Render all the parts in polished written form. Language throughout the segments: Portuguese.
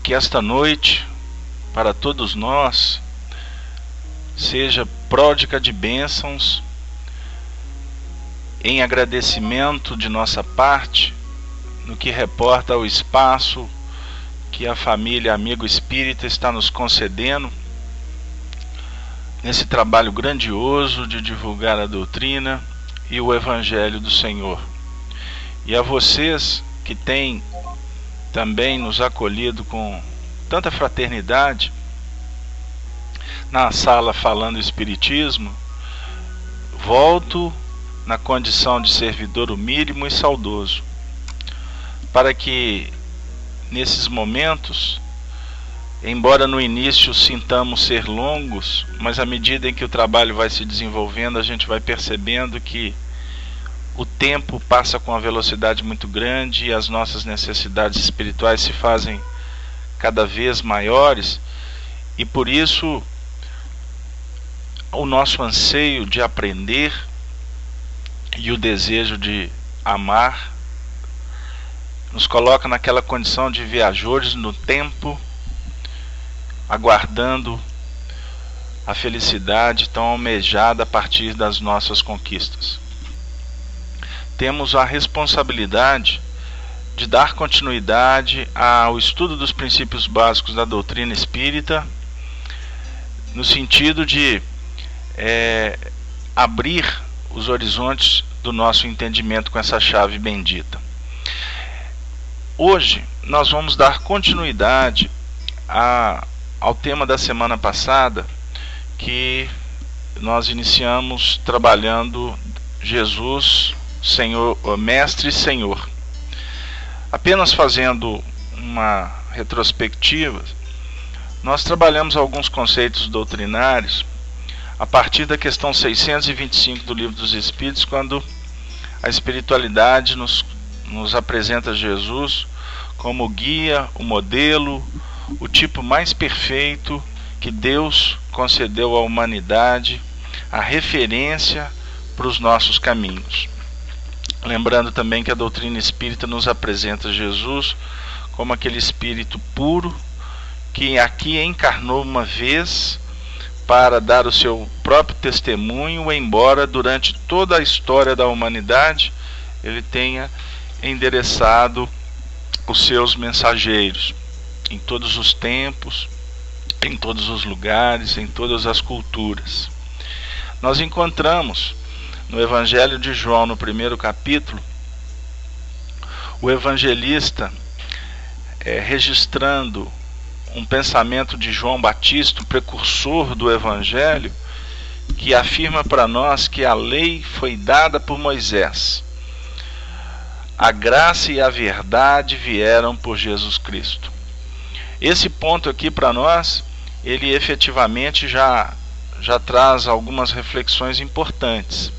Que esta noite, para todos nós, seja pródiga de bênçãos, em agradecimento de nossa parte, no que reporta ao espaço que a família Amigo Espírita está nos concedendo, nesse trabalho grandioso de divulgar a doutrina e o Evangelho do Senhor. E a vocês que têm também nos acolhido com tanta fraternidade na sala Falando Espiritismo, volto na condição de servidor humilde e saudoso, para que nesses momentos, embora no início sintamos ser longos, mas à medida em que o trabalho vai se desenvolvendo, a gente vai percebendo que o tempo passa com uma velocidade muito grande e as nossas necessidades espirituais se fazem cada vez maiores, e por isso o nosso anseio de aprender e o desejo de amar nos coloca naquela condição de viajores no tempo, aguardando a felicidade tão almejada a partir das nossas conquistas. Temos a responsabilidade de dar continuidade ao estudo dos princípios básicos da doutrina espírita, no sentido de abrir os horizontes do nosso entendimento com essa chave bendita. Hoje nós vamos dar continuidade ao tema da semana passada, que nós iniciamos trabalhando Jesus, Senhor, Mestre e Senhor. Apenas fazendo uma retrospectiva, nós trabalhamos alguns conceitos doutrinários a partir da questão 625 do Livro dos Espíritos, quando a espiritualidade nos apresenta Jesus como o guia, o modelo, o tipo mais perfeito que Deus concedeu à humanidade, a referência para os nossos caminhos. Lembrando também que a doutrina espírita nos apresenta Jesus como aquele espírito puro que aqui encarnou uma vez para dar o seu próprio testemunho, embora durante toda a história da humanidade ele tenha endereçado os seus mensageiros em todos os tempos, em todos os lugares, em todas as culturas. Nós encontramos no Evangelho de João, no primeiro capítulo, o evangelista registrando um pensamento de João Batista, o precursor do Evangelho, que afirma para nós que a lei foi dada por Moisés. A graça e a verdade vieram por Jesus Cristo. Esse ponto aqui para nós, ele efetivamente já traz algumas reflexões importantes.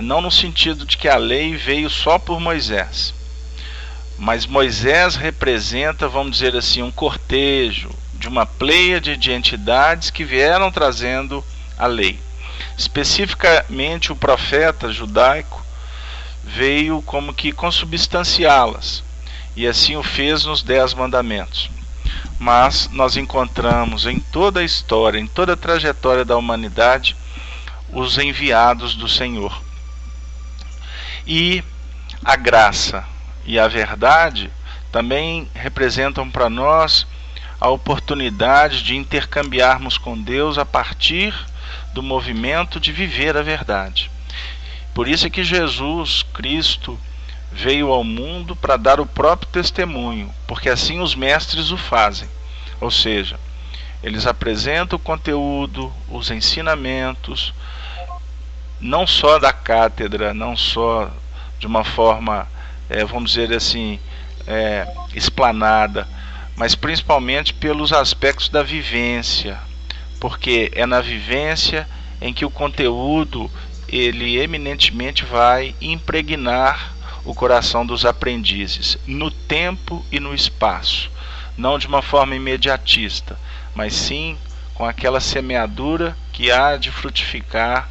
Não no sentido de que a lei veio só por Moisés, mas Moisés representa, vamos dizer assim, um cortejo de uma pleiade de entidades que vieram trazendo a lei. Especificamente o profeta judaico veio como que consubstanciá-las, e assim o fez nos 10 mandamentos. Mas nós encontramos em toda a história, em toda a trajetória da humanidade, os enviados do Senhor. E a graça e a verdade também representam para nós a oportunidade de intercambiarmos com Deus a partir do movimento de viver a verdade. Por isso é que Jesus Cristo veio ao mundo para dar o próprio testemunho, porque assim os mestres o fazem. Ou seja, eles apresentam o conteúdo, os ensinamentos, não só da cátedra, não só de uma forma, vamos dizer assim, explanada, mas principalmente pelos aspectos da vivência, porque é na vivência em que o conteúdo ele eminentemente vai impregnar o coração dos aprendizes, no tempo e no espaço, não de uma forma imediatista, mas sim com aquela semeadura que há de frutificar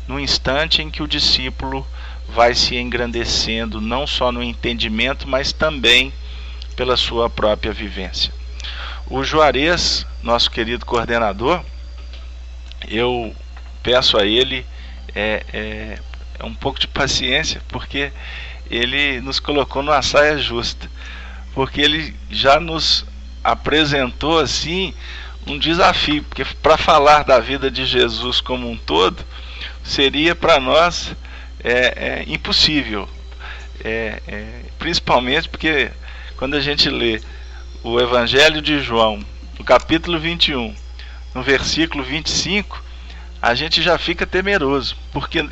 no instante em que o discípulo vai se engrandecendo, não só no entendimento, mas também pela sua própria vivência. O Juarez, nosso querido coordenador, eu peço a ele um pouco de paciência, porque ele nos colocou numa saia justa, porque ele já nos apresentou assim um desafio, porque para falar da vida de Jesus como um todo seria para nós impossível, principalmente porque quando a gente lê o Evangelho de João, no capítulo 21, no versículo 25, a gente já fica temeroso, porque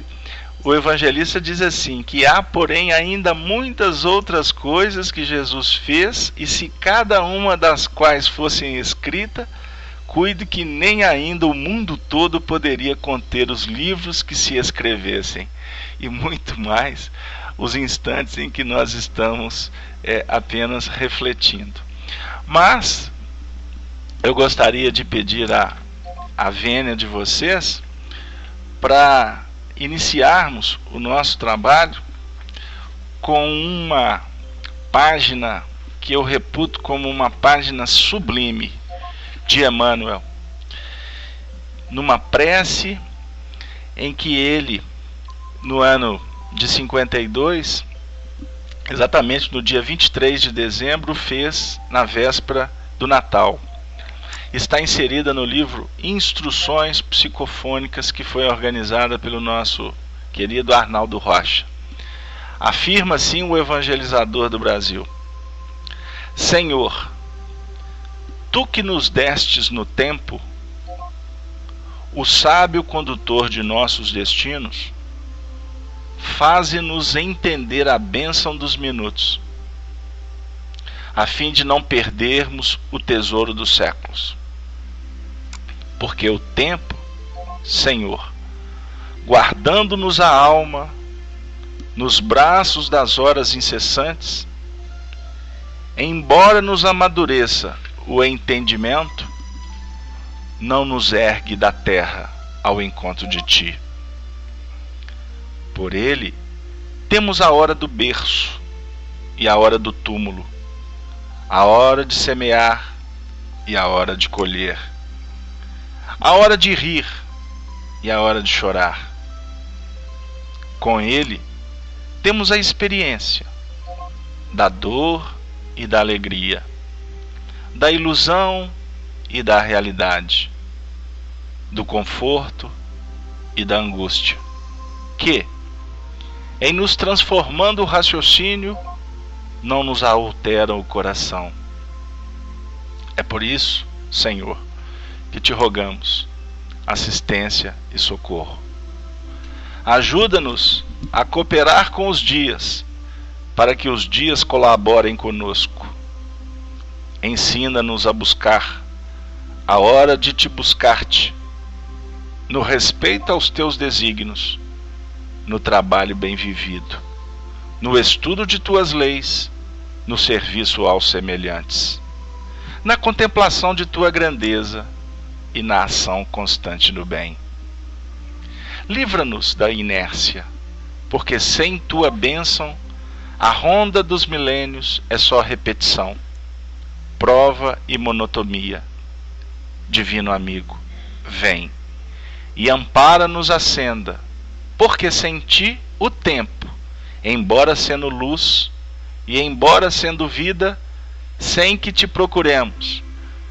o evangelista diz assim, que há, porém, ainda muitas outras coisas que Jesus fez, e se cada uma das quais fossem escrita, cuide que nem ainda o mundo todo poderia conter os livros que se escrevessem, e muito mais os instantes em que nós estamos apenas refletindo. Mas eu gostaria de pedir a vênia de vocês para iniciarmos o nosso trabalho com uma página que eu reputo como uma página sublime de Emmanuel, numa prece em que ele, no ano de 52, exatamente no dia 23 de dezembro, fez na véspera do Natal. Está inserida no livro Instruções Psicofônicas, que foi organizada pelo nosso querido Arnaldo Rocha. Afirma assim o evangelizador do Brasil: Senhor, Tu que nos destes no tempo, o sábio condutor de nossos destinos, faze-nos entender a bênção dos minutos, a fim de não perdermos o tesouro dos séculos. Porque o tempo, Senhor, guardando-nos a alma nos braços das horas incessantes, embora nos amadureça o entendimento, não nos ergue da terra ao encontro de Ti. Por ele, temos a hora do berço e a hora do túmulo, a hora de semear e a hora de colher, a hora de rir e a hora de chorar. Com ele, temos a experiência da dor e da alegria, da ilusão e da realidade, do conforto e da angústia, que, em nos transformando o raciocínio, não nos alteram o coração. É por isso, Senhor, que te rogamos assistência e socorro. Ajuda-nos a cooperar com os dias, para que os dias colaborem conosco. Ensina-nos a buscar a hora de te buscar-te, no respeito aos teus desígnios, no trabalho bem vivido, no estudo de tuas leis, no serviço aos semelhantes, na contemplação de tua grandeza e na ação constante do bem. Livra-nos da inércia, porque sem tua bênção a ronda dos milênios é só repetição, prova e monotonia. Divino amigo, vem e ampara-nos a senda, porque sem ti o tempo, embora sendo luz e embora sendo vida, sem que te procuremos,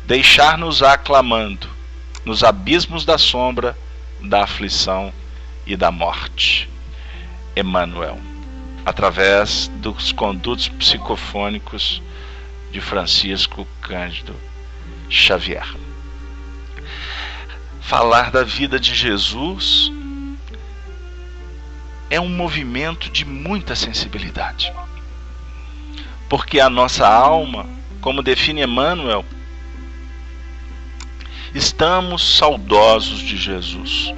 deixar-nos-á clamando nos abismos da sombra, da aflição e da morte. Emmanuel, através dos condutos psicofônicos de Francisco Cândido Xavier. Falar da vida de Jesus é um movimento de muita sensibilidade, porque a nossa alma, como define Emmanuel, estamos saudosos de Jesus.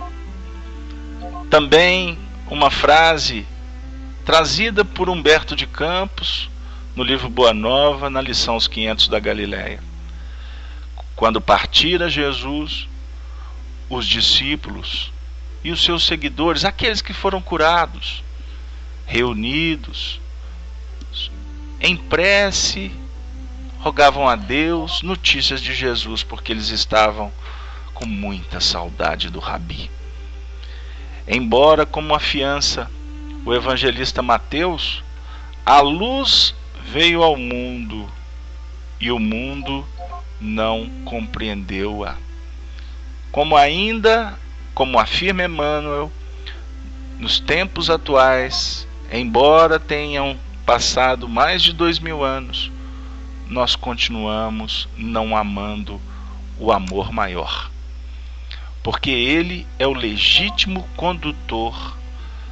Também uma frase trazida por Humberto de Campos no livro Boa Nova, na lição Os 500 da Galileia. Quando partira Jesus, os discípulos e os seus seguidores, aqueles que foram curados, reunidos em prece, rogavam a Deus notícias de Jesus, porque eles estavam com muita saudade do Rabi. Embora, como afiança o evangelista Mateus, a luz veio ao mundo e o mundo não compreendeu-a. Como afirma Emmanuel, nos tempos atuais, embora tenham passado mais de 2000 anos, nós continuamos não amando o amor maior, porque ele é o legítimo condutor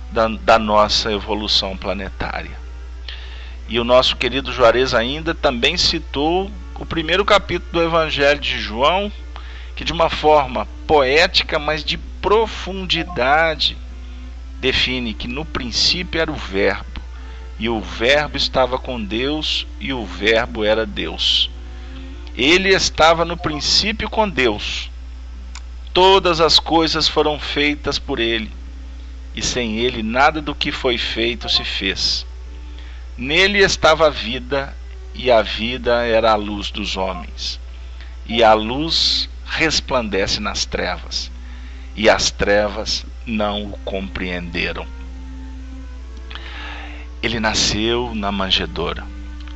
da nossa evolução planetária. E o nosso querido Juarez ainda também citou o primeiro capítulo do Evangelho de João, que de uma forma poética, mas de profundidade, define que no princípio era o Verbo, e o Verbo estava com Deus, e o Verbo era Deus. Ele estava no princípio com Deus. Todas as coisas foram feitas por ele, e sem ele nada do que foi feito se fez. Nele estava a vida, e a vida era a luz dos homens. E a luz resplandece nas trevas, e as trevas não o compreenderam. Ele nasceu na manjedoura,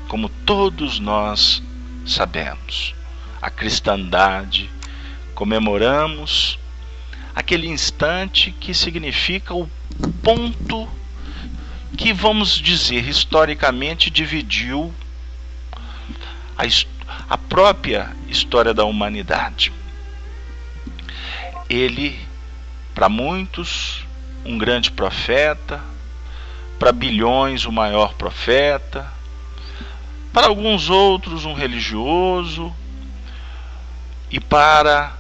como todos nós sabemos. A cristandade comemoramos aquele instante que significa o ponto que, vamos dizer, historicamente dividiu a própria história da humanidade. Ele, para muitos, um grande profeta, para bilhões, o maior profeta, para alguns outros, um religioso, e para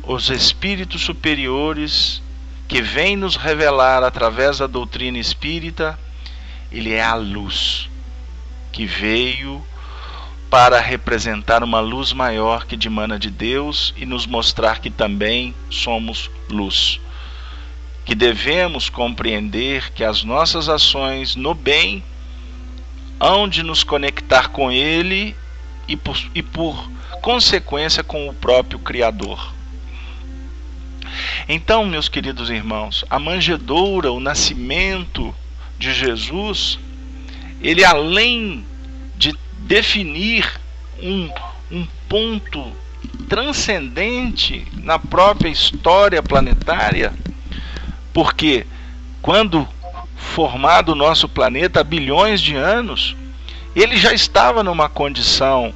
os espíritos superiores que vêm nos revelar através da doutrina espírita, ele é a luz que veio para representar uma luz maior que dimana de Deus e nos mostrar que também somos luz. Que devemos compreender que as nossas ações no bem hão de nos conectar com Ele e por consequência com o próprio Criador. Então, meus queridos irmãos, a manjedoura, o nascimento de Jesus, ele, além de definir um ponto transcendente na própria história planetária, porque quando formado o nosso planeta há bilhões de anos, ele já estava numa condição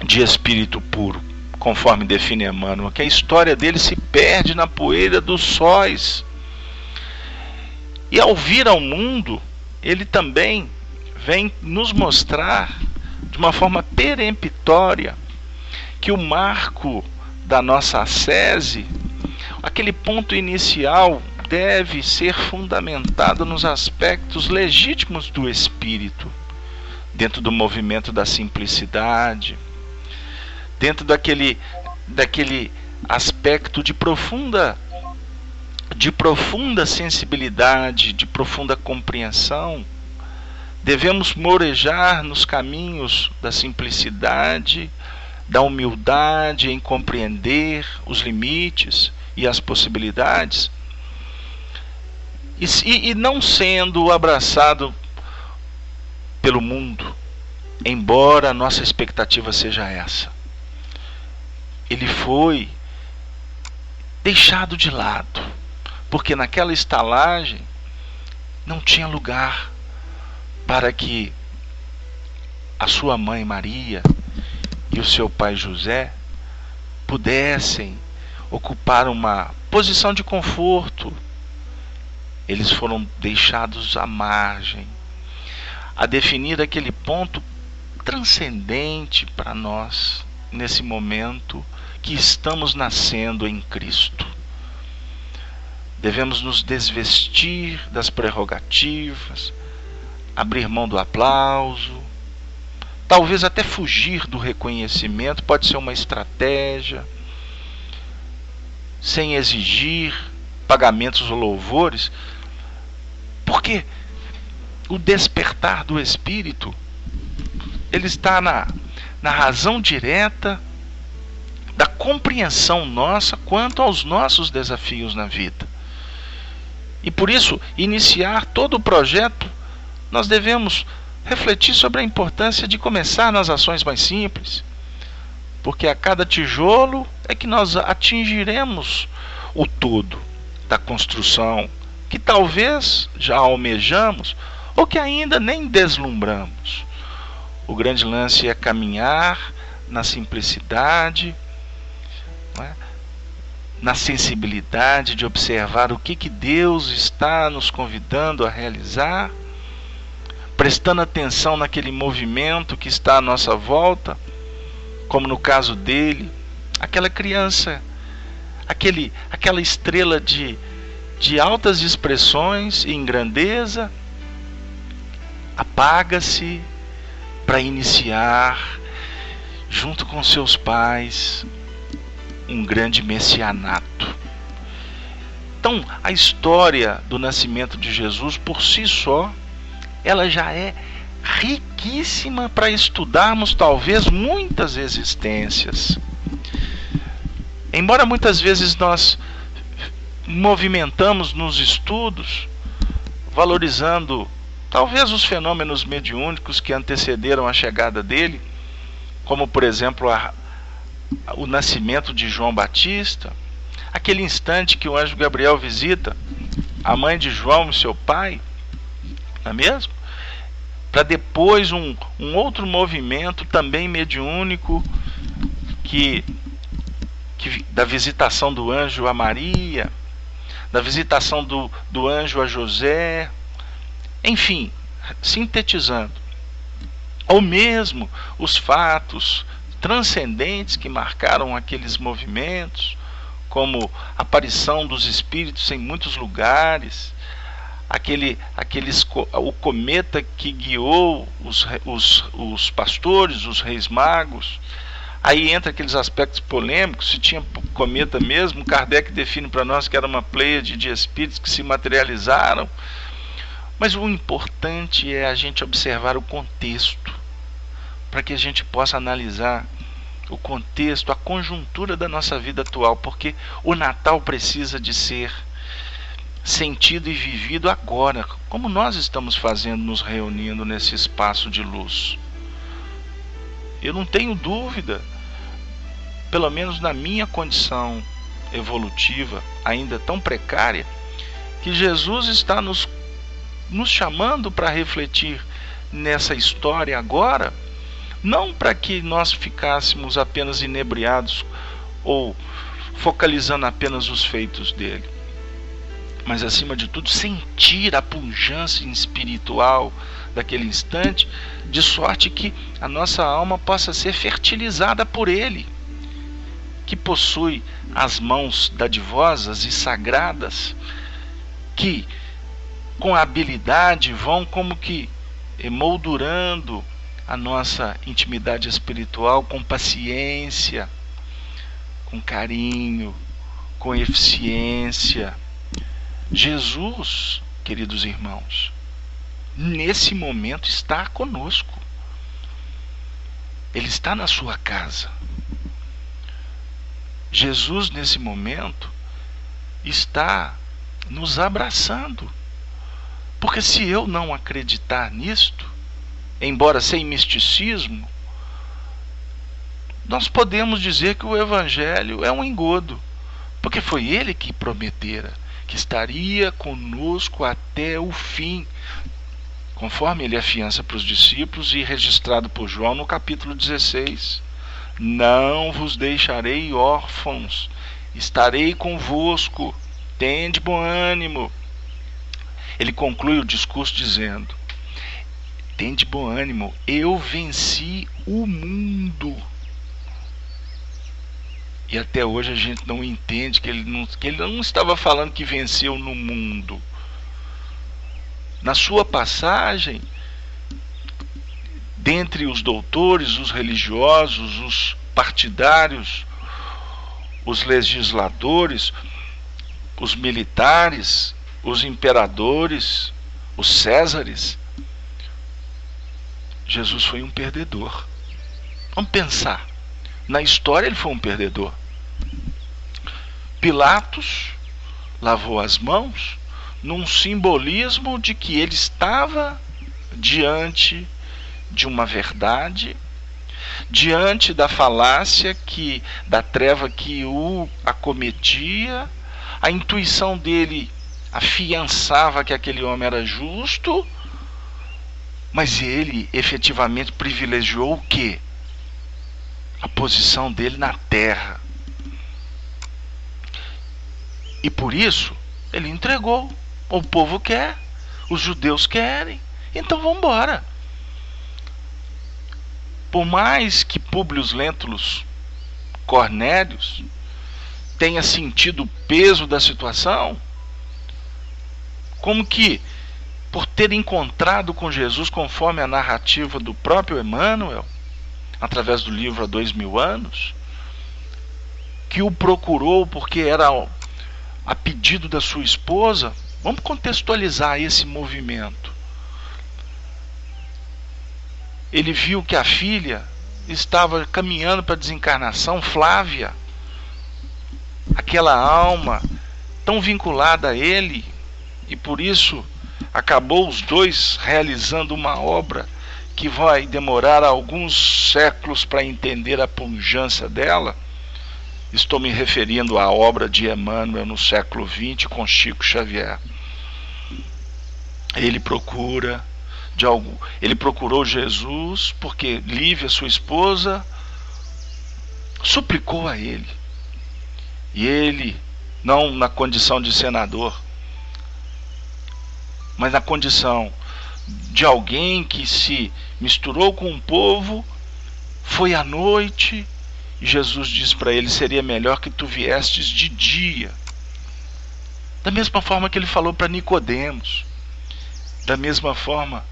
de espírito puro, conforme define Emmanuel, que a história dele se perde na poeira dos sóis. E ao vir ao mundo, ele também vem nos mostrar de uma forma peremptória que o marco da nossa ascese, aquele ponto inicial, deve ser fundamentado nos aspectos legítimos do espírito, dentro do movimento da simplicidade, dentro daquele aspecto de profunda sensibilidade, de profunda compreensão. Devemos morejar nos caminhos da simplicidade, da humildade em compreender os limites e as possibilidades, e não sendo abraçado pelo mundo, embora a nossa expectativa seja essa. Ele foi deixado de lado, porque naquela estalagem não tinha lugar para que a sua mãe Maria e o seu pai José pudessem ocupar uma posição de conforto. Eles foram deixados à margem, a definir aquele ponto transcendente para nós, nesse momento que estamos nascendo em Cristo. Devemos nos desvestir das prerrogativas, abrir mão do aplauso, talvez até fugir do reconhecimento, pode ser uma estratégia, sem exigir pagamentos ou louvores, porque o despertar do Espírito, ele está na razão direta da compreensão nossa quanto aos nossos desafios na vida. E por isso, iniciar todo o projeto, nós devemos refletir sobre a importância de começar nas ações mais simples, porque a cada tijolo é que nós atingiremos o todo da construção, que talvez já almejamos ou que ainda nem deslumbramos. O grande lance é caminhar na simplicidade, não é? Na sensibilidade de observar o que Deus está nos convidando a realizar, prestando atenção naquele movimento que está à nossa volta, como no caso dele, aquela criança, aquela estrela de altas expressões em grandeza, apaga-se para iniciar, junto com seus pais, um grande messianato. Então, a história do nascimento de Jesus, por si só, ela já é riquíssima para estudarmos talvez muitas existências. Embora muitas vezes nós movimentamos nos estudos, valorizando talvez os fenômenos mediúnicos que antecederam a chegada dele, como por exemplo o nascimento de João Batista, aquele instante que o anjo Gabriel visita a mãe de João e seu pai, não é mesmo? Para depois um outro movimento também mediúnico que da visitação do anjo a Maria, da visitação do anjo a José, enfim, sintetizando, ou mesmo os fatos transcendentes que marcaram aqueles movimentos, como a aparição dos espíritos em muitos lugares, o cometa que guiou os pastores, os reis magos. Aí entra aqueles aspectos polêmicos, se tinha cometa mesmo. Kardec define para nós que era uma pleiade de espíritos que se materializaram. Mas o importante é a gente observar o contexto, para que a gente possa analisar o contexto, a conjuntura da nossa vida atual, porque o Natal precisa de ser sentido e vivido agora, como nós estamos fazendo, nos reunindo nesse espaço de luz. Eu não tenho dúvida, pelo menos na minha condição evolutiva, ainda tão precária, que Jesus está nos chamando para refletir nessa história agora, não para que nós ficássemos apenas inebriados ou focalizando apenas os feitos dele, mas acima de tudo sentir a pujança espiritual daquele instante, de sorte que a nossa alma possa ser fertilizada por ele, que possui as mãos dadivosas e sagradas, que com habilidade vão como que emoldurando a nossa intimidade espiritual com paciência, com carinho, com eficiência. Jesus, queridos irmãos, nesse momento está conosco. Ele está na sua casa. Jesus, nesse momento, está nos abraçando. Porque se eu não acreditar nisto, embora sem misticismo, nós podemos dizer que o Evangelho é um engodo, porque foi ele que prometera que estaria conosco até o fim, conforme ele afiança para os discípulos e registrado por João no capítulo 16. Não vos deixarei órfãos, estarei convosco, tende bom ânimo. Ele conclui o discurso dizendo: tende bom ânimo, eu venci o mundo. E até hoje a gente não entende que ele não estava falando que venceu no mundo. Na sua passagem, dentre os doutores, os religiosos, os partidários, os legisladores, os militares, os imperadores, os césares, Jesus foi um perdedor. Vamos pensar. Na história ele foi um perdedor. Pilatos lavou as mãos num simbolismo de que ele estava diante de uma verdade, diante da falácia, da treva que o acometia. A intuição dele afiançava que aquele homem era justo, mas ele efetivamente privilegiou o quê? A posição dele na terra. E por isso ele entregou. O povo quer, os judeus querem, então vamos embora. Por mais que Públio Lentulus Cornélios tenha sentido o peso da situação, como que, por ter encontrado com Jesus, conforme a narrativa do próprio Emmanuel, através do livro Há 2000 anos, que o procurou porque era a pedido da sua esposa. Vamos contextualizar esse movimento. Ele viu que a filha estava caminhando para a desencarnação, Flávia, aquela alma tão vinculada a ele, e por isso acabou os dois realizando uma obra que vai demorar alguns séculos para entender a pujança dela. Estou me referindo à obra de Emmanuel no século XX com Chico Xavier. Ele procurou Jesus porque Lívia, sua esposa, suplicou a ele. E ele, não na condição de senador, mas na condição de alguém que se misturou com o povo, foi à noite, e Jesus disse para ele: seria melhor que tu viestes de dia. Da mesma forma que ele falou para Nicodemos, da mesma forma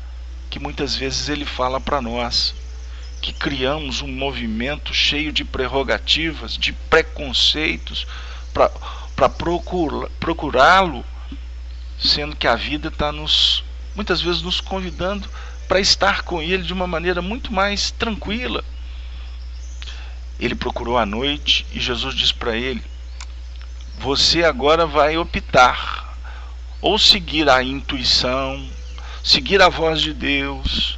que muitas vezes ele fala para nós, que criamos um movimento cheio de prerrogativas, de preconceitos, para procurá-lo, sendo que a vida está muitas vezes nos convidando para estar com ele de uma maneira muito mais tranquila. Ele procurou à noite e Jesus disse para ele: você agora vai optar, ou seguir a intuição, seguir a voz de Deus,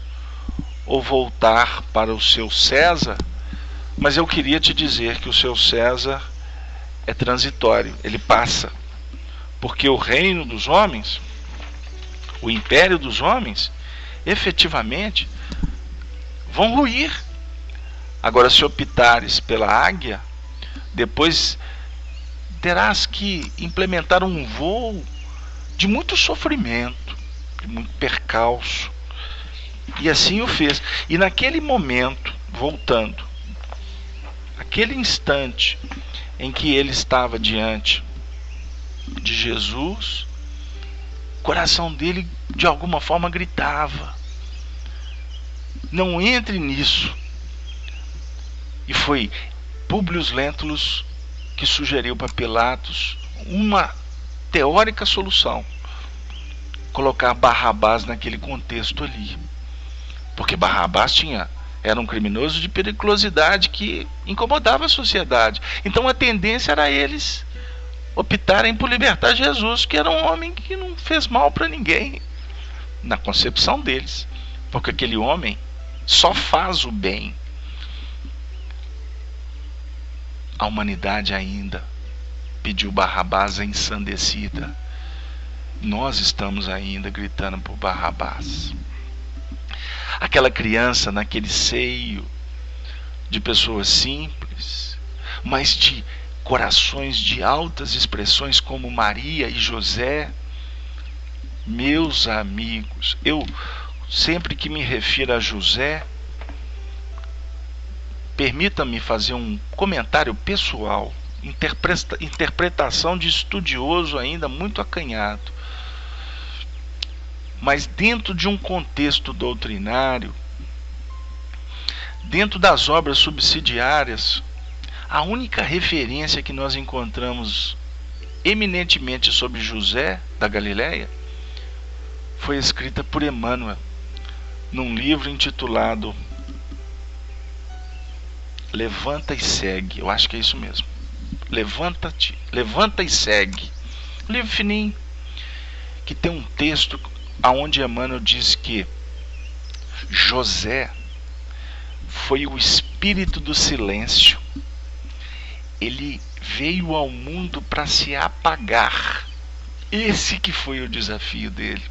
ou voltar para o seu César. Mas eu queria te dizer que o seu César é transitório, ele passa, porque o reino dos homens, o império dos homens, efetivamente vão ruir. Agora, se optares pela águia, depois terás que implementar um voo de muito sofrimento, de muito percalço. E assim o fez. E naquele momento, voltando, aquele instante em que ele estava diante de Jesus, o coração dele de alguma forma gritava: não entre nisso. E foi Públio Lentulus que sugeriu para Pilatos uma teórica solução: colocar Barrabás naquele contexto ali, porque Barrabás era um criminoso de periculosidade que incomodava a sociedade. Então a tendência era eles optarem por libertar Jesus, que era um homem que não fez mal para ninguém, na concepção deles, porque aquele homem só faz o bem. A humanidade ainda pediu Barrabás ensandecida. Nós estamos ainda gritando por Barrabás. Aquela criança naquele seio de pessoas simples, mas de corações de altas expressões como Maria e José. Meus amigos, eu sempre que me refiro a José, permita-me fazer um comentário pessoal, interpretação de estudioso ainda muito acanhado. Mas dentro de um contexto doutrinário, dentro das obras subsidiárias, a única referência que nós encontramos eminentemente sobre José da Galileia foi escrita por Emmanuel, num livro intitulado Levanta e segue. Eu acho que é isso mesmo. Levanta-te, levanta e segue. Um livro fininho, que tem um texto onde Emmanuel diz que José foi o espírito do silêncio. Ele veio ao mundo para se apagar. Esse que foi o desafio dele.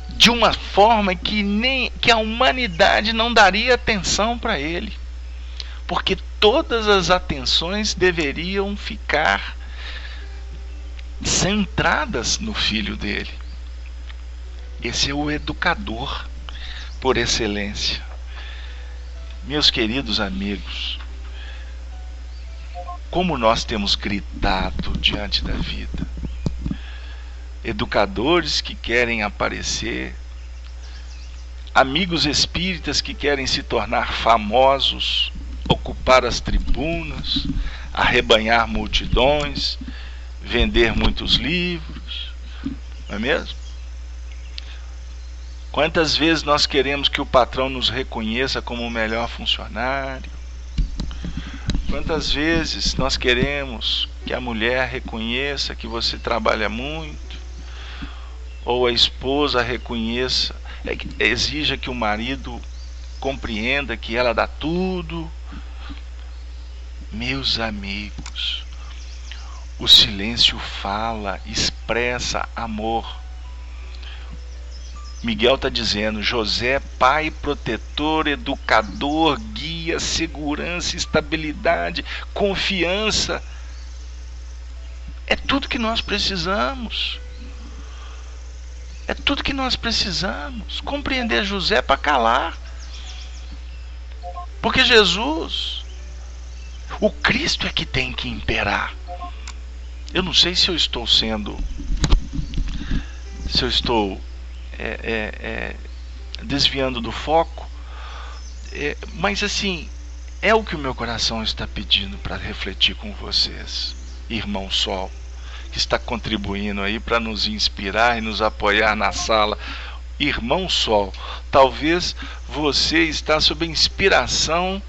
De uma forma que a humanidade não daria atenção para ele. Porque todas as atenções deveriam ficar centradas no filho dele. Esse é o educador por excelência. Meus queridos amigos, como nós temos gritado diante da vida. Educadores que querem aparecer, amigos espíritas que querem se tornar famosos, ocupar as tribunas, arrebanhar multidões, vender muitos livros, não é mesmo? Quantas vezes nós queremos que o patrão nos reconheça como o melhor funcionário? Quantas vezes nós queremos que a mulher reconheça que você trabalha muito? Ou a esposa reconheça, exija que o marido compreenda que ela dá tudo? Meus amigos, o silêncio fala, expressa amor. Miguel está dizendo, José, pai, protetor, educador, guia, segurança, estabilidade, confiança. É tudo que nós precisamos. É tudo que nós precisamos. Compreender José para calar. Porque Jesus, o Cristo é que tem que imperar. Eu não sei se eu estou desviando do foco, mas assim, é o que o meu coração está pedindo para refletir com vocês, irmão Sol, que está contribuindo aí para nos inspirar e nos apoiar na sala. Irmão Sol, talvez você está sob a inspiração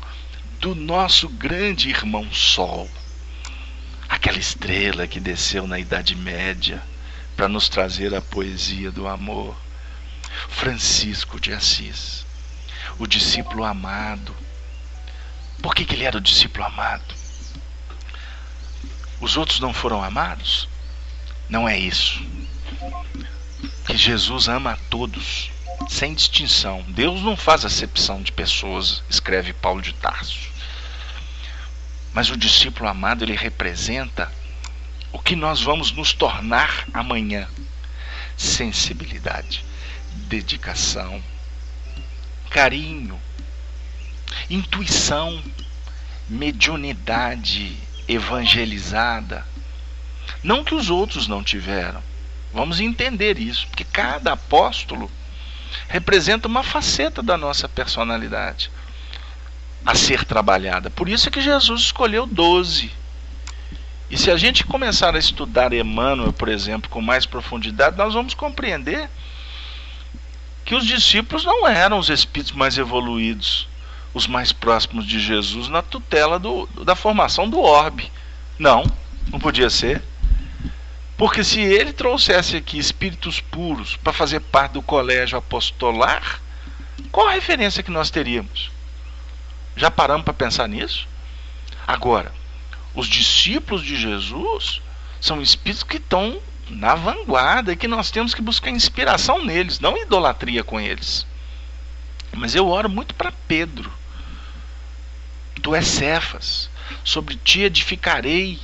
do nosso grande irmão Sol, aquela estrela que desceu na Idade Média para nos trazer a poesia do amor. Francisco de Assis, o discípulo amado. Por que ele era o discípulo amado? Os outros não foram amados? Não é isso. Que Jesus ama a todos, sem distinção. Deus não faz acepção de pessoas, escreve Paulo de Tarso. Mas o discípulo amado, ele representa o que nós vamos nos tornar amanhã. Sensibilidade, dedicação, carinho, intuição, mediunidade evangelizada. Não que os outros não tiveram. Vamos entender isso, porque cada apóstolo representa uma faceta da nossa personalidade a ser trabalhada. Por isso é que Jesus escolheu 12. E se a gente começar a estudar Emmanuel, por exemplo, com mais profundidade, nós vamos compreender que os discípulos não eram os espíritos mais evoluídos, os mais próximos de Jesus na tutela da formação do orbe. Não podia ser. Porque se ele trouxesse aqui espíritos puros para fazer parte do colégio apostolar, qual a referência que nós teríamos? Já paramos para pensar nisso? Agora, os discípulos de Jesus são espíritos que estão na vanguarda e que nós temos que buscar inspiração neles, não idolatria com eles. Mas eu oro muito para Pedro. Tu és Cefas, sobre ti edificarei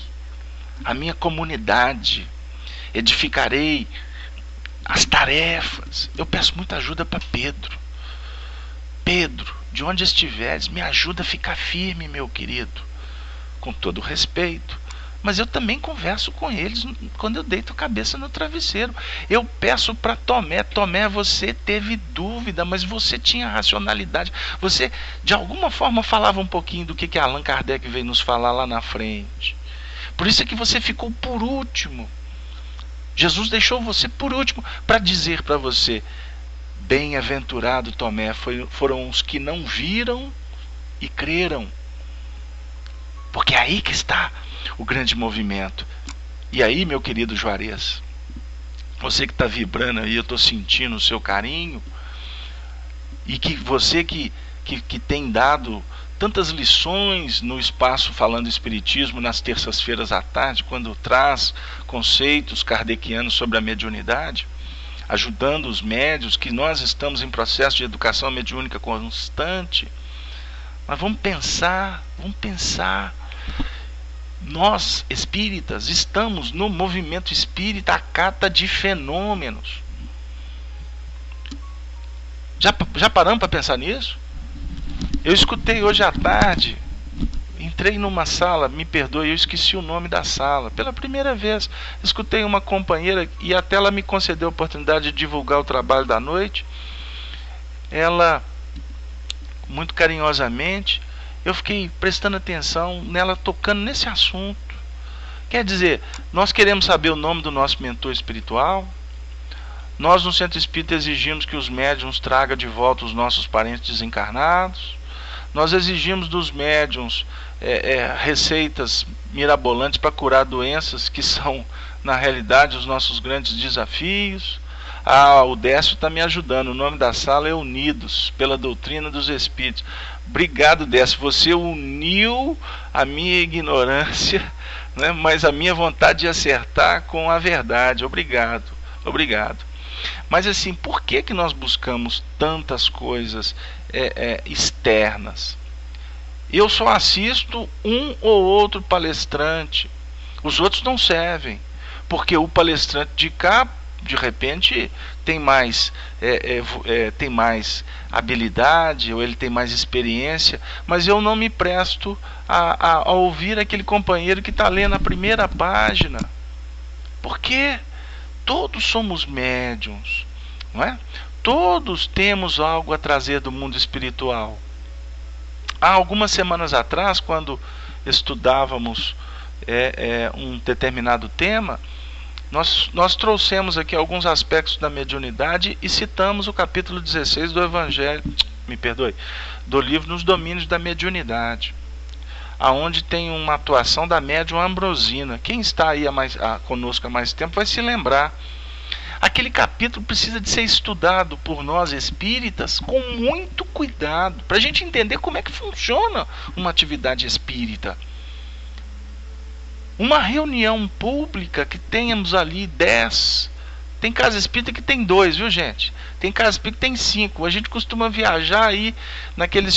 a minha comunidade, edificarei as tarefas. Eu peço muita ajuda para Pedro. Pedro, de onde estiveres, me ajuda a ficar firme, meu querido, com todo respeito. Mas eu também converso com eles quando eu deito a cabeça no travesseiro. Eu peço para Tomé, você teve dúvida, mas você tinha racionalidade. Você, de alguma forma, falava um pouquinho do que Allan Kardec veio nos falar lá na frente. Por isso é que você ficou por último. Jesus deixou você por último para dizer para você: bem-aventurado Tomé, foram os que não viram e creram. Porque é aí que está o grande movimento. E aí, meu querido Juarez, você que está vibrando aí, eu estou sentindo o seu carinho, e que você que tem dado tantas lições no espaço Falando Espiritismo nas terças-feiras à tarde, quando traz conceitos kardecianos sobre a mediunidade, ajudando os médiuns, que nós estamos em processo de educação mediúnica constante. Mas vamos pensar. Nós, espíritas, estamos no movimento espírita à cata de fenômenos. Já paramos para pensar nisso? Eu escutei hoje à tarde, entrei numa sala, me perdoe, eu esqueci o nome da sala. Pela primeira vez, escutei uma companheira, e até ela me concedeu a oportunidade de divulgar o trabalho da noite. Ela, muito carinhosamente, eu fiquei prestando atenção nela, tocando nesse assunto. Quer dizer, nós queremos saber o nome do nosso mentor espiritual. Nós no Centro Espírita exigimos que os médiuns tragam de volta os nossos parentes desencarnados. Nós exigimos dos médiuns receitas mirabolantes para curar doenças que são, na realidade, os nossos grandes desafios. O Décio está me ajudando. O nome da sala é Unidos pela Doutrina dos Espíritos. Obrigado, Décio. Você uniu a minha ignorância, né, mas a minha vontade de acertar com a verdade. Obrigado. Mas assim, por que nós buscamos tantas coisas externas? Eu só assisto um ou outro palestrante. Os outros não servem. Porque o palestrante de cá, de repente, tem mais habilidade, ou ele tem mais experiência, mas eu não me presto a ouvir aquele companheiro que está lendo a primeira página. Porque todos somos médiuns, não é? Todos temos algo a trazer do mundo espiritual. Há algumas semanas atrás, quando estudávamos um determinado tema, nós trouxemos aqui alguns aspectos da mediunidade e citamos o capítulo 16 do Evangelho, do livro Nos Domínios da Mediunidade, aonde tem uma atuação da médium Ambrosina. Quem está aí conosco há mais tempo vai se lembrar. Aquele capítulo precisa de ser estudado por nós espíritas com muito cuidado, para a gente entender como é que funciona uma atividade espírita. Uma reunião pública que tenhamos ali 10. Tem casa espírita que tem 2, viu, gente? Tem casa espírita que tem 5. A gente costuma viajar aí naqueles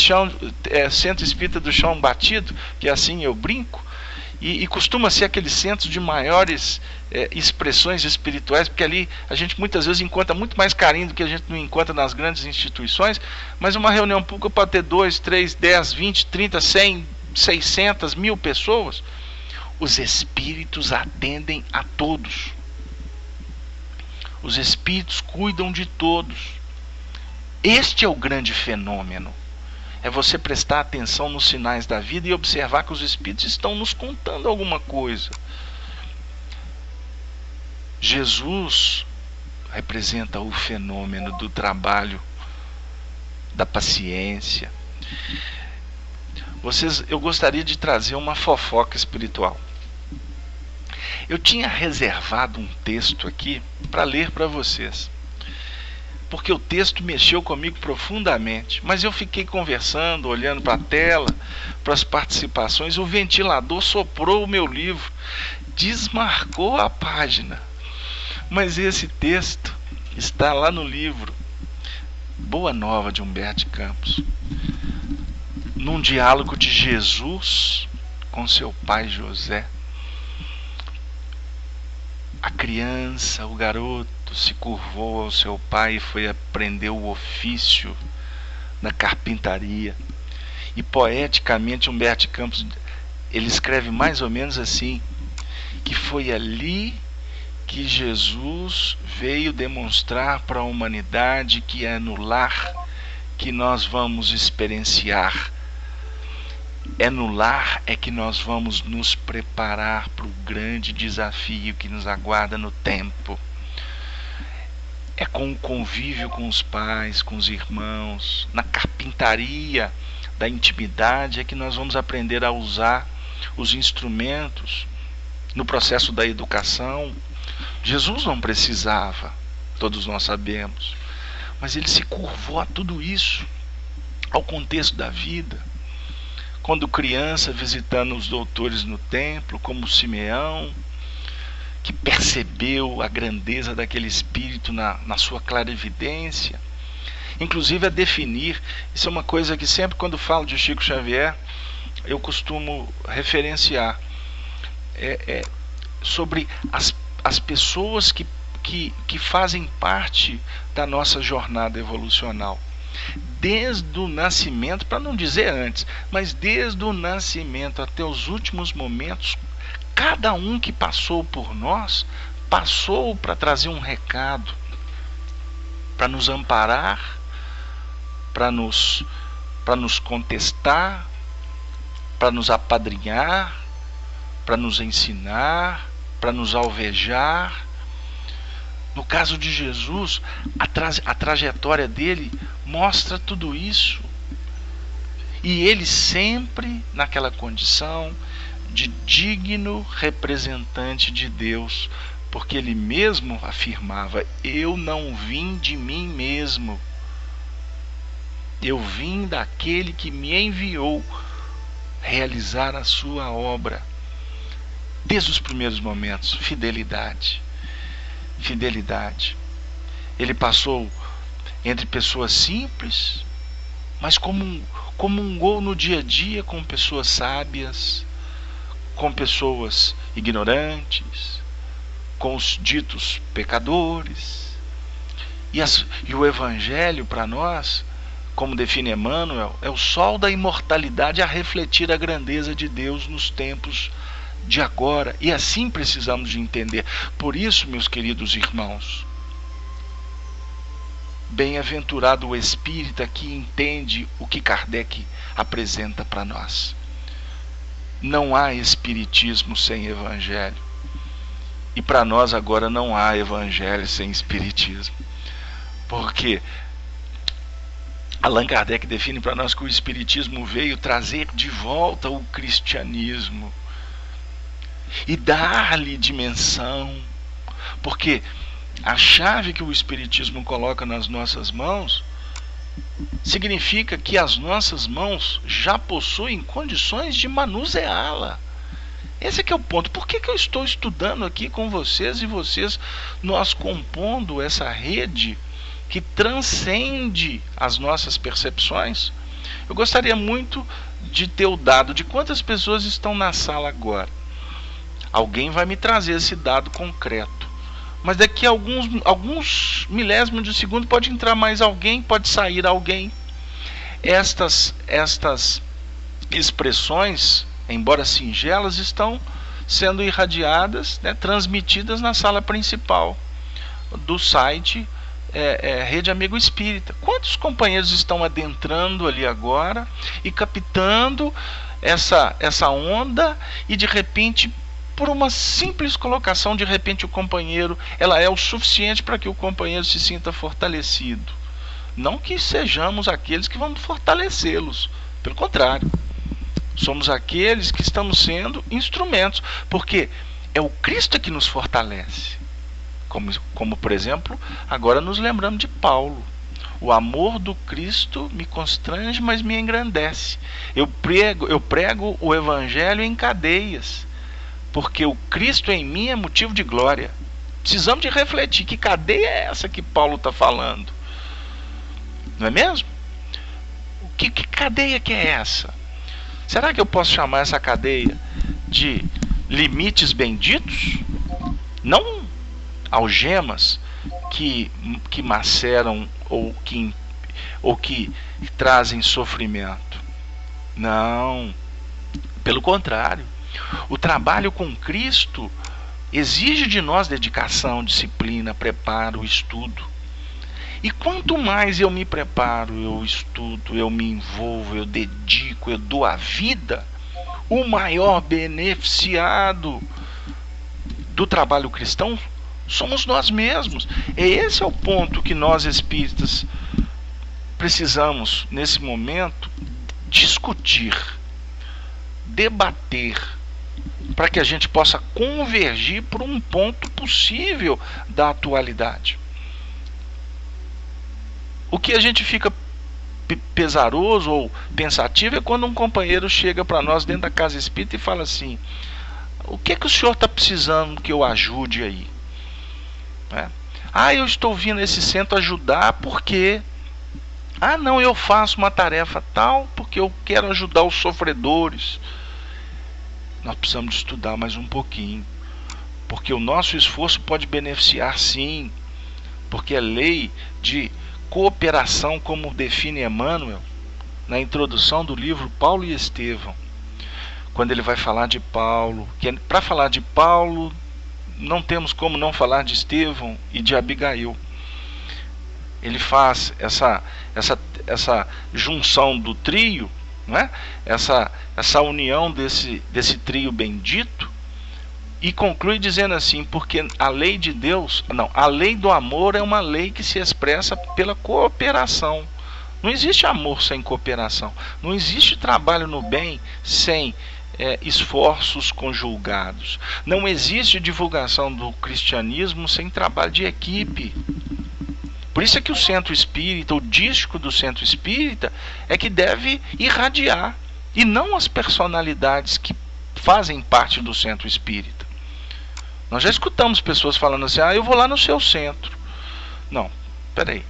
centro espírita do chão batido, que assim eu brinco, e costuma ser aqueles centros de maiores expressões espirituais, porque ali a gente muitas vezes encontra muito mais carinho do que a gente não encontra nas grandes instituições. Mas uma reunião pública pode ter 2, 3, 10, 20, 30, 100, 600, 1000 pessoas. Os espíritos atendem a todos. Os espíritos cuidam de todos. Este é o grande fenômeno. É você prestar atenção nos sinais da vida e observar que os espíritos estão nos contando alguma coisa. Jesus representa o fenômeno do trabalho, da paciência. Eu gostaria de trazer uma fofoca espiritual. Eu tinha reservado um texto aqui para ler para vocês, porque o texto mexeu comigo profundamente, mas eu fiquei conversando, olhando para a tela, para as participações, o ventilador soprou o meu livro, desmarcou a página. Mas esse texto está lá no livro Boa Nova de Humberto de Campos, num diálogo de Jesus com seu pai José. A criança, o garoto, se curvou ao seu pai e foi aprender o ofício da carpintaria. E poeticamente Humberto de Campos, ele escreve mais ou menos assim, que foi ali que Jesus veio demonstrar para a humanidade que é no lar que nós vamos experienciar. É no lar que nós vamos nos preparar para o grande desafio que nos aguarda no tempo. É com o convívio com os pais, com os irmãos, na carpintaria da intimidade é que nós vamos aprender a usar os instrumentos no processo da educação. Jesus não precisava, todos nós sabemos, mas ele se curvou a tudo isso, ao contexto da vida. Quando criança, visitando os doutores no templo, como Simeão, que percebeu a grandeza daquele espírito na sua clarividência, inclusive a definir. Isso é uma coisa que sempre quando falo de Chico Xavier, eu costumo referenciar, sobre as pessoas que fazem parte da nossa jornada evolucional. Desde o nascimento, para não dizer antes, mas desde o nascimento até os últimos momentos, cada um que passou por nós, passou para trazer um recado, para nos amparar, para nos contestar, para nos apadrinhar, para nos ensinar, para nos alvejar. No caso de Jesus, a trajetória dele mostra tudo isso. E ele sempre naquela condição de digno representante de Deus, porque ele mesmo afirmava: eu não vim de mim mesmo, eu vim daquele que me enviou realizar a sua obra. Desde os primeiros momentos, fidelidade. Ele passou entre pessoas simples, mas comungou no dia a dia com pessoas sábias, com pessoas ignorantes, com os ditos pecadores. E o Evangelho, para nós, como define Emmanuel, é o sol da imortalidade a refletir a grandeza de Deus nos tempos de agora. E assim precisamos de entender. Por isso, meus queridos irmãos, bem-aventurado o espírita que entende o que Kardec apresenta para nós. Não há espiritismo sem evangelho. E para nós agora não há evangelho sem espiritismo. Porque Allan Kardec define para nós que o espiritismo veio trazer de volta o cristianismo e dar-lhe dimensão. Porque a chave que o espiritismo coloca nas nossas mãos significa que as nossas mãos já possuem condições de manuseá-la. Esse é que é o ponto. Por que eu estou estudando aqui com vocês e vocês, nós compondo essa rede que transcende as nossas percepções? Eu gostaria muito de ter o dado de quantas pessoas estão na sala agora. Alguém vai me trazer esse dado concreto. Mas daqui a alguns milésimos de segundo pode entrar mais alguém, pode sair alguém. Estas expressões, embora singelas, estão sendo irradiadas, transmitidas na sala principal do site Rede Amigo Espírita. Quantos companheiros estão adentrando ali agora e captando essa onda e de repente, por uma simples colocação, de repente o companheiro, ela é o suficiente para que o companheiro se sinta fortalecido. Não que sejamos aqueles que vamos fortalecê-los, pelo contrário, somos aqueles que estamos sendo instrumentos, porque é o Cristo que nos fortalece. Como por exemplo, agora nos lembramos de Paulo: o amor do Cristo me constrange, mas me engrandece. Eu prego o Evangelho em cadeias, porque o Cristo em mim é motivo de glória. Precisamos de refletir, que cadeia é essa que Paulo está falando? Não é mesmo? Que cadeia que é essa? Será que eu posso chamar essa cadeia de limites benditos? Não algemas que maceram ou que trazem sofrimento. Não, pelo contrário. O trabalho com Cristo exige de nós dedicação, disciplina, preparo, estudo. E quanto mais eu me preparo, eu estudo, eu me envolvo, eu dedico, eu dou a vida, o maior beneficiado do trabalho cristão somos nós mesmos. E esse é o ponto que nós espíritas precisamos, nesse momento, discutir, debater, para que a gente possa convergir para um ponto possível da atualidade. O que a gente fica pesaroso ou pensativo é quando um companheiro chega para nós dentro da casa espírita e fala assim: o que o senhor está precisando que eu ajude aí? Eu estou vindo a esse centro ajudar porque... não, eu faço uma tarefa tal porque eu quero ajudar os sofredores. Nós precisamos estudar mais um pouquinho, porque o nosso esforço pode beneficiar sim, porque é lei de cooperação, como define Emmanuel na introdução do livro Paulo e Estevão, quando ele vai falar de Paulo, que para falar de Paulo não temos como não falar de Estevão e de Abigail. Ele faz essa junção do trio, né? essa união desse trio bendito, e conclui dizendo assim: porque a lei de Deus, a lei do amor é uma lei que se expressa pela cooperação. Não existe amor sem cooperação, não existe trabalho no bem sem esforços conjugados, não existe divulgação do cristianismo sem trabalho de equipe. Por isso é que o centro espírita, o dístico do centro espírita, é que deve irradiar, e não as personalidades que fazem parte do centro espírita. Nós já escutamos pessoas falando assim: eu vou lá no seu centro. Não, peraí.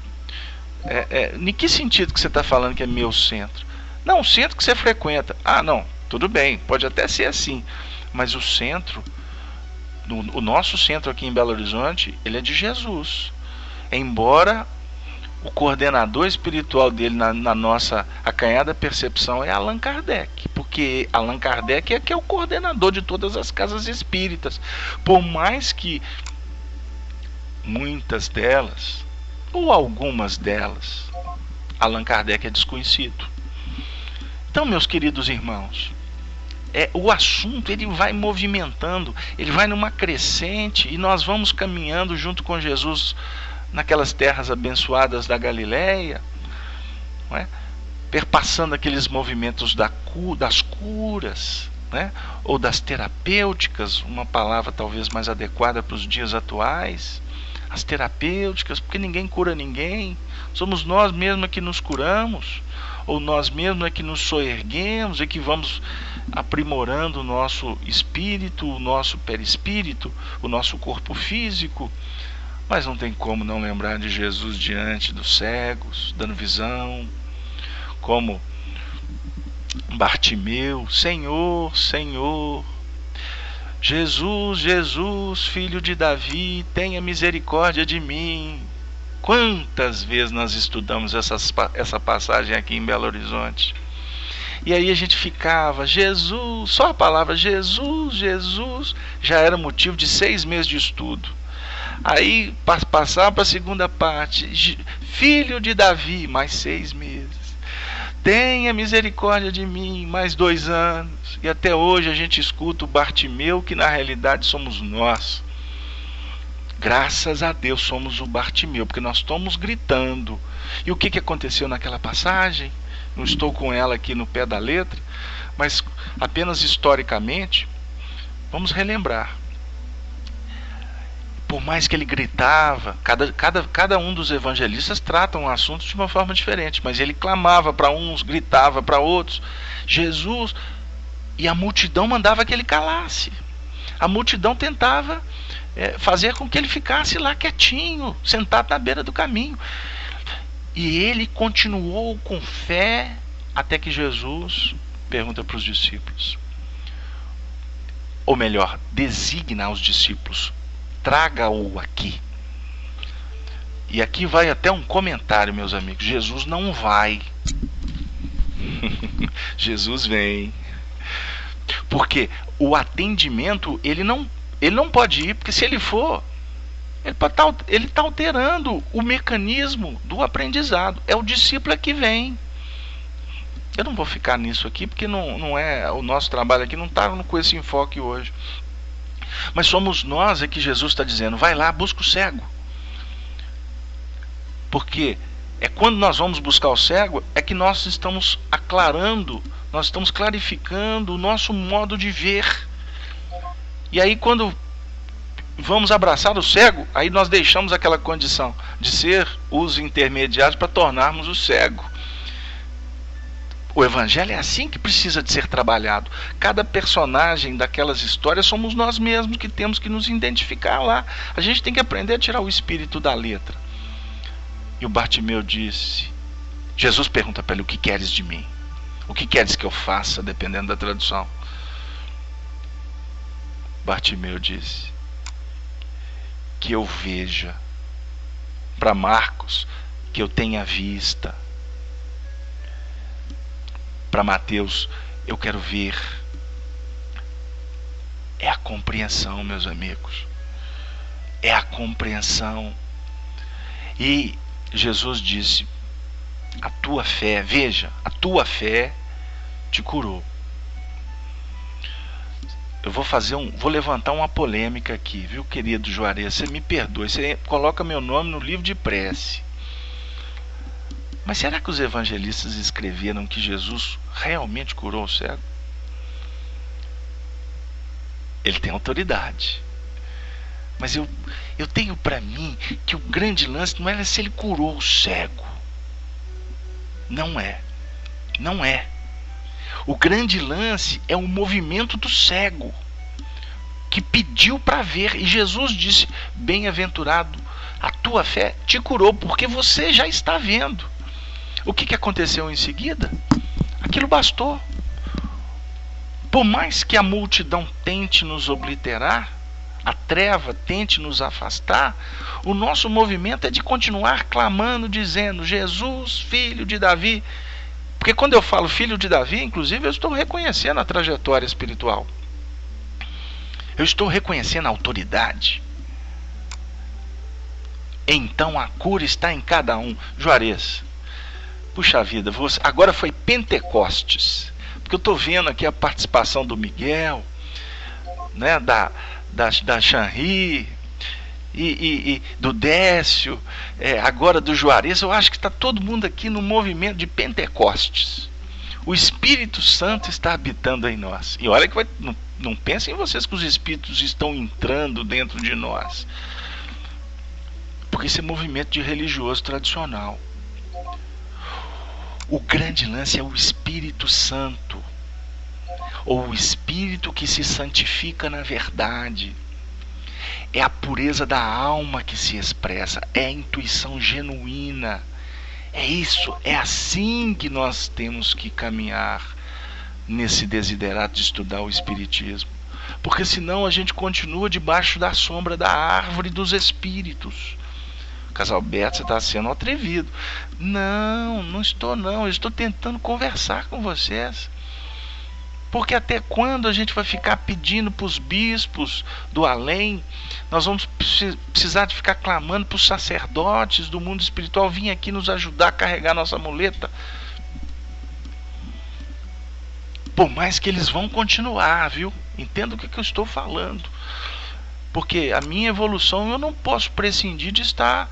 Em que sentido que você está falando que é meu centro? Não, o centro que você frequenta. Não, tudo bem, pode até ser assim. Mas o centro, o nosso centro aqui em Belo Horizonte, ele é de Jesus. Embora o coordenador espiritual dele na nossa acanhada percepção é Allan Kardec, porque Allan Kardec é que é o coordenador de todas as casas espíritas, por mais que muitas delas, ou algumas delas, Allan Kardec é desconhecido. Então, meus queridos irmãos, o assunto ele vai movimentando, ele vai numa crescente, e nós vamos caminhando junto com Jesus naquelas terras abençoadas da Galileia, não é? Perpassando aqueles movimentos das curas, né? Ou das terapêuticas, uma palavra talvez mais adequada para os dias atuais. As terapêuticas, porque ninguém cura ninguém, somos nós mesmos que nos curamos, ou nós mesmos é que nos soerguemos e que vamos aprimorando o nosso espírito, o nosso perispírito, o nosso corpo físico. Mas não tem como não lembrar de Jesus diante dos cegos, dando visão, como Bartimeu: Senhor, Senhor, Jesus, Jesus, filho de Davi, tenha misericórdia de mim. Quantas vezes nós estudamos essa passagem aqui em Belo Horizonte? E aí a gente ficava: Jesus, só a palavra Jesus, Jesus, já era motivo de 6 meses de estudo. Aí passar para a segunda parte: filho de Davi, mais 6 meses. Tenha misericórdia de mim, mais 2 anos. E até hoje a gente escuta o Bartimeu, que na realidade somos nós. Graças a Deus somos o Bartimeu, porque nós estamos gritando. E o que aconteceu naquela passagem? Não estou com ela aqui no pé da letra, mas apenas historicamente, vamos relembrar. Por mais que ele gritava, cada um dos evangelistas tratam o assunto de uma forma diferente, mas ele clamava para uns, gritava para outros: Jesus, e a multidão mandava que ele calasse. A multidão tentava fazer com que ele ficasse lá quietinho, sentado na beira do caminho. E ele continuou com fé até que Jesus pergunta para os discípulos, ou melhor, designa aos discípulos: traga-o aqui. E aqui vai até um comentário, meus amigos. Jesus não vai. Jesus vem. Porque o atendimento, ele não pode ir, porque se ele for, ele está alterando o mecanismo do aprendizado. É o discípulo que vem. Eu não vou ficar nisso aqui, porque não é o nosso trabalho aqui, não está com esse enfoque hoje. Mas somos nós que Jesus está dizendo: vai lá, busca o cego. Porque É quando nós vamos buscar o cego, é que nós estamos aclarando, nós estamos clarificando o nosso modo de ver. E aí quando vamos abraçar o cego, aí nós deixamos aquela condição de ser os intermediários para tornarmos o cego. O evangelho é assim que precisa de ser trabalhado. Cada personagem daquelas histórias somos nós mesmos que temos que nos identificar lá. A gente tem que aprender a tirar o espírito da letra. E o Bartimeu disse, Jesus pergunta para ele, o que queres de mim? O que queres que eu faça, dependendo da tradução? Bartimeu disse, que eu veja. Para Marcos, que eu tenha vista. Para Mateus, eu quero ver. É a compreensão, meus amigos. É a compreensão. E Jesus disse, a tua fé, veja, a tua fé te curou. Eu vou levantar uma polêmica aqui, viu, querido Juarez? Você me perdoe, você coloca meu nome no livro de prece. Mas será que os evangelistas escreveram que Jesus realmente curou o cego? Ele tem autoridade. Mas eu tenho para mim que o grande lance não era se ele curou o cego. Não é. Não é. O grande lance é o movimento do cego, que pediu para ver. E Jesus disse, bem-aventurado, a tua fé te curou, porque você já está vendo. O que aconteceu em seguida? Aquilo bastou. Por mais que a multidão tente nos obliterar, a treva tente nos afastar, o nosso movimento é de continuar clamando, dizendo, Jesus, filho de Davi. Porque quando eu falo filho de Davi, inclusive, eu estou reconhecendo a trajetória espiritual. Eu estou reconhecendo a autoridade. Então a cura está em cada um. Juarez, puxa vida, agora foi Pentecostes. Porque eu estou vendo aqui a participação do Miguel, né, da Chanri e do Décio, agora do Juarez. Eu acho que está todo mundo aqui no movimento de Pentecostes. O Espírito Santo está habitando em nós. E olha que não pensem vocês que os Espíritos estão entrando dentro de nós. Porque esse é movimento de religioso tradicional. O grande lance é o Espírito Santo, ou o Espírito que se santifica na verdade. É a pureza da alma que se expressa, é a intuição genuína. É isso, é assim que nós temos que caminhar nesse desiderato de estudar o Espiritismo. Porque senão a gente continua debaixo da sombra da árvore dos Espíritos. Casalberto, você está sendo atrevido. Não estou não. Eu estou tentando conversar com vocês. Porque até quando a gente vai ficar pedindo para os bispos do além? Nós vamos precisar de ficar clamando para os sacerdotes do mundo espiritual vir aqui nos ajudar a carregar nossa muleta? Por mais que eles vão continuar, viu? Entenda o que eu estou falando. Porque a minha evolução, eu não posso prescindir de estar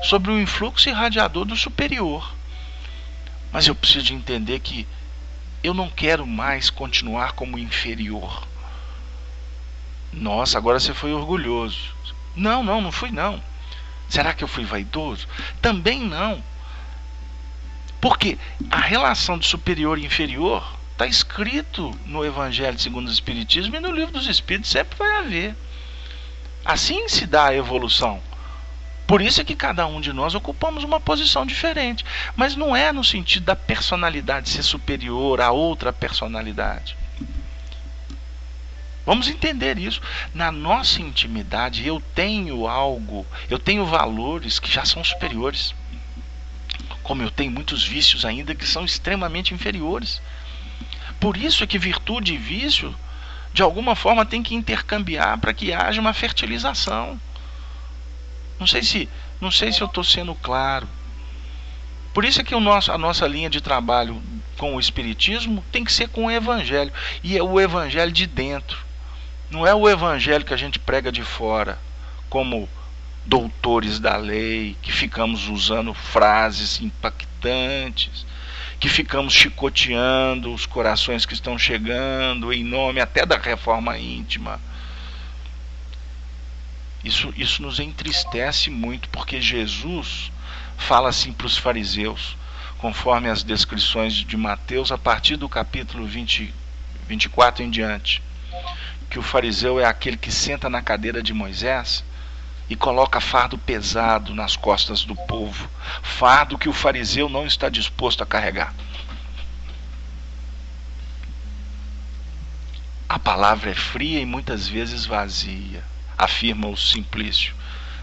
sobre o influxo irradiador do superior. Mas eu preciso de entender que eu não quero mais continuar como inferior. Nossa, agora você foi orgulhoso. Não fui não. Será que eu fui vaidoso? Também não. Porque a relação de superior e inferior está escrito no Evangelho segundo o Espiritismo e no Livro dos Espíritos sempre vai haver. Assim se dá a evolução. Por isso é que cada um de nós ocupamos uma posição diferente. Mas não é no sentido da personalidade ser superior a outra personalidade. Vamos entender isso. Na nossa intimidade eu tenho valores que já são superiores. Como eu tenho muitos vícios ainda que são extremamente inferiores. Por isso é que virtude e vício, de alguma forma, tem que intercambiar para que haja uma fertilização. Não sei se eu estou sendo claro. Por isso é que a nossa linha de trabalho com o Espiritismo tem que ser com o Evangelho. E é o Evangelho de dentro. Não é o Evangelho que a gente prega de fora, como doutores da lei, que ficamos usando frases impactantes, que ficamos chicoteando os corações que estão chegando em nome até da reforma íntima. Isso nos entristece muito, porque Jesus fala assim para os fariseus, conforme as descrições de Mateus, a partir do capítulo 24 em diante, que o fariseu é aquele que senta na cadeira de Moisés e coloca fardo pesado nas costas do povo, fardo que o fariseu não está disposto a carregar. A palavra é fria e muitas vezes vazia, afirma o Simplício.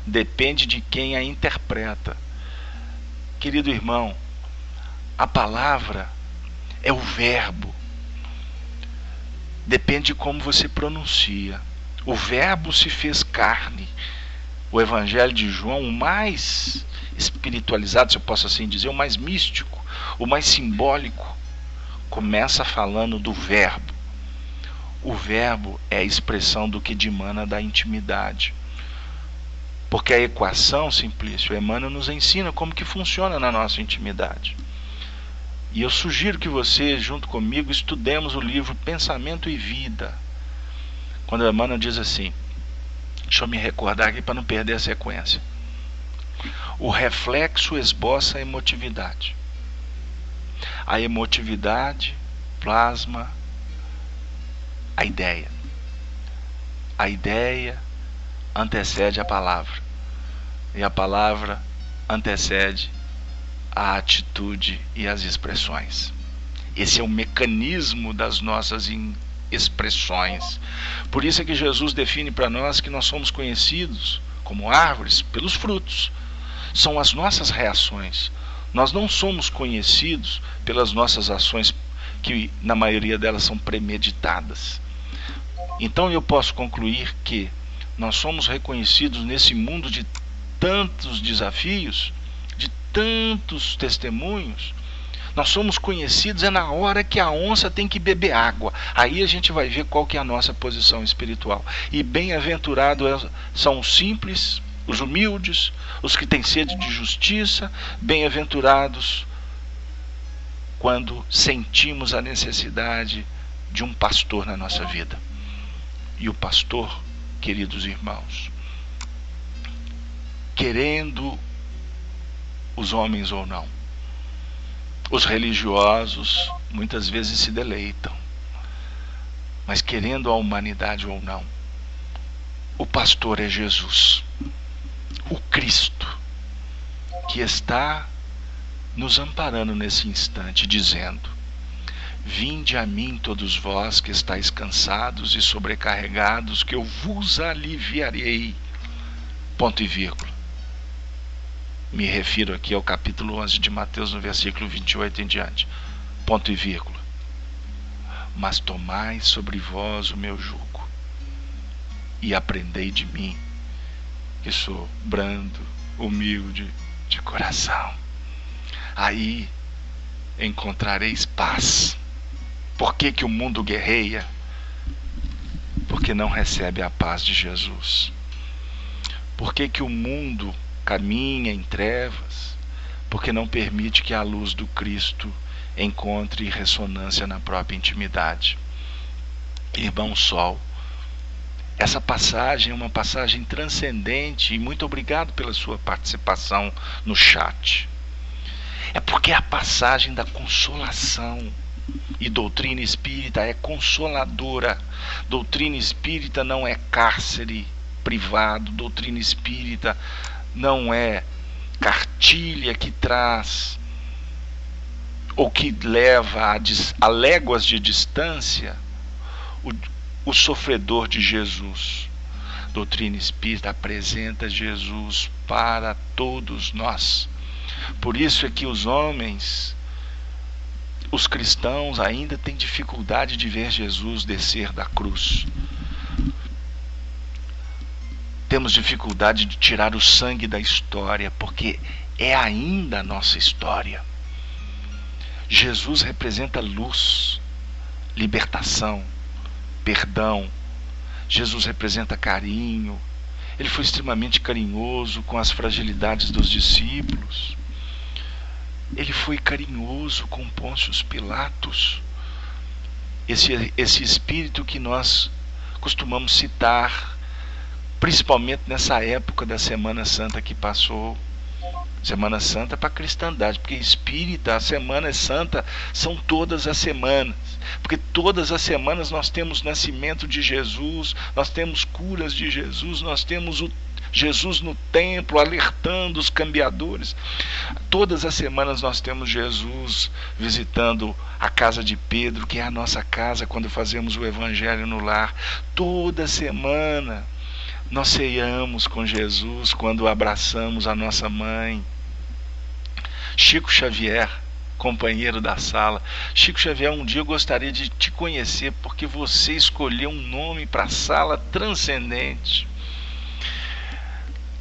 Depende de quem a interpreta. Querido irmão, a palavra é o verbo. Depende de como você pronuncia. O verbo se fez carne. O Evangelho de João, o mais espiritualizado, se eu posso assim dizer, o mais místico, o mais simbólico, começa falando do verbo. O verbo é a expressão do que dimana da intimidade. Porque a equação, Simplício, Emmanuel nos ensina como que funciona na nossa intimidade. E eu sugiro que você, junto comigo, estudemos o livro Pensamento e Vida. Quando Emmanuel diz assim, deixa eu me recordar aqui para não perder a sequência. O reflexo esboça a emotividade. A emotividade plasma a ideia. A ideia antecede a palavra. E a palavra antecede a atitude e as expressões. Esse é o mecanismo das nossas expressões. Por isso é que Jesus define para nós que nós somos conhecidos como árvores pelos frutos. São as nossas reações. Nós não somos conhecidos pelas nossas ações, que na maioria delas são premeditadas. Então eu posso concluir que nós somos reconhecidos nesse mundo de tantos desafios, de tantos testemunhos. Nós somos conhecidos na hora que a onça tem que beber água. Aí a gente vai ver qual que é a nossa posição espiritual. E bem-aventurados são os simples, os humildes, os que têm sede de justiça. Bem-aventurados quando sentimos a necessidade de um pastor na nossa vida. E o pastor, queridos irmãos, querendo os homens ou não, os religiosos muitas vezes se deleitam, mas querendo a humanidade ou não, o pastor é Jesus, o Cristo, que está nos amparando nesse instante, dizendo: vinde a mim todos vós que estáis cansados e sobrecarregados, que eu vos aliviarei. Ponto e vírgula. Me refiro aqui ao capítulo 11 de Mateus, no versículo 28 em diante. Ponto e vírgula. Mas tomai sobre vós o meu jugo e aprendei de mim, que sou brando, humilde de coração. Aí encontrareis paz. Por que o mundo guerreia? Porque não recebe a paz de Jesus. Por que o mundo caminha em trevas? Porque não permite que a luz do Cristo encontre ressonância na própria intimidade. Irmão Sol, essa passagem é uma passagem transcendente, e muito obrigado pela sua participação no chat. É porque é a passagem da consolação. E doutrina espírita é consoladora. Doutrina espírita não é cárcere privado. Doutrina espírita não é cartilha que traz ou que leva a léguas de distância o sofredor de Jesus. Doutrina espírita apresenta Jesus para todos nós. Por isso é que os homens, os cristãos, ainda têm dificuldade de ver Jesus descer da cruz. Temos dificuldade de tirar o sangue da história, porque é ainda a nossa história. Jesus representa luz, libertação, perdão. Jesus representa carinho, Ele foi extremamente carinhoso com as fragilidades dos discípulos. Ele foi carinhoso com Pôncio Pilatos. Esse espírito que nós costumamos citar, principalmente nessa época da Semana Santa que passou. Semana Santa para a cristandade, porque espírita, a Semana Santa são todas as semanas, porque todas as semanas nós temos nascimento de Jesus, nós temos curas de Jesus, nós temos o Jesus no templo alertando os cambiadores. Todas as semanas nós temos Jesus visitando a casa de Pedro, que é a nossa casa quando fazemos o Evangelho no lar. Toda semana nós ceiamos com Jesus quando abraçamos a nossa mãe. Chico Xavier, companheiro da sala. Chico Xavier, um dia eu gostaria de te conhecer, porque você escolheu um nome para a sala transcendente.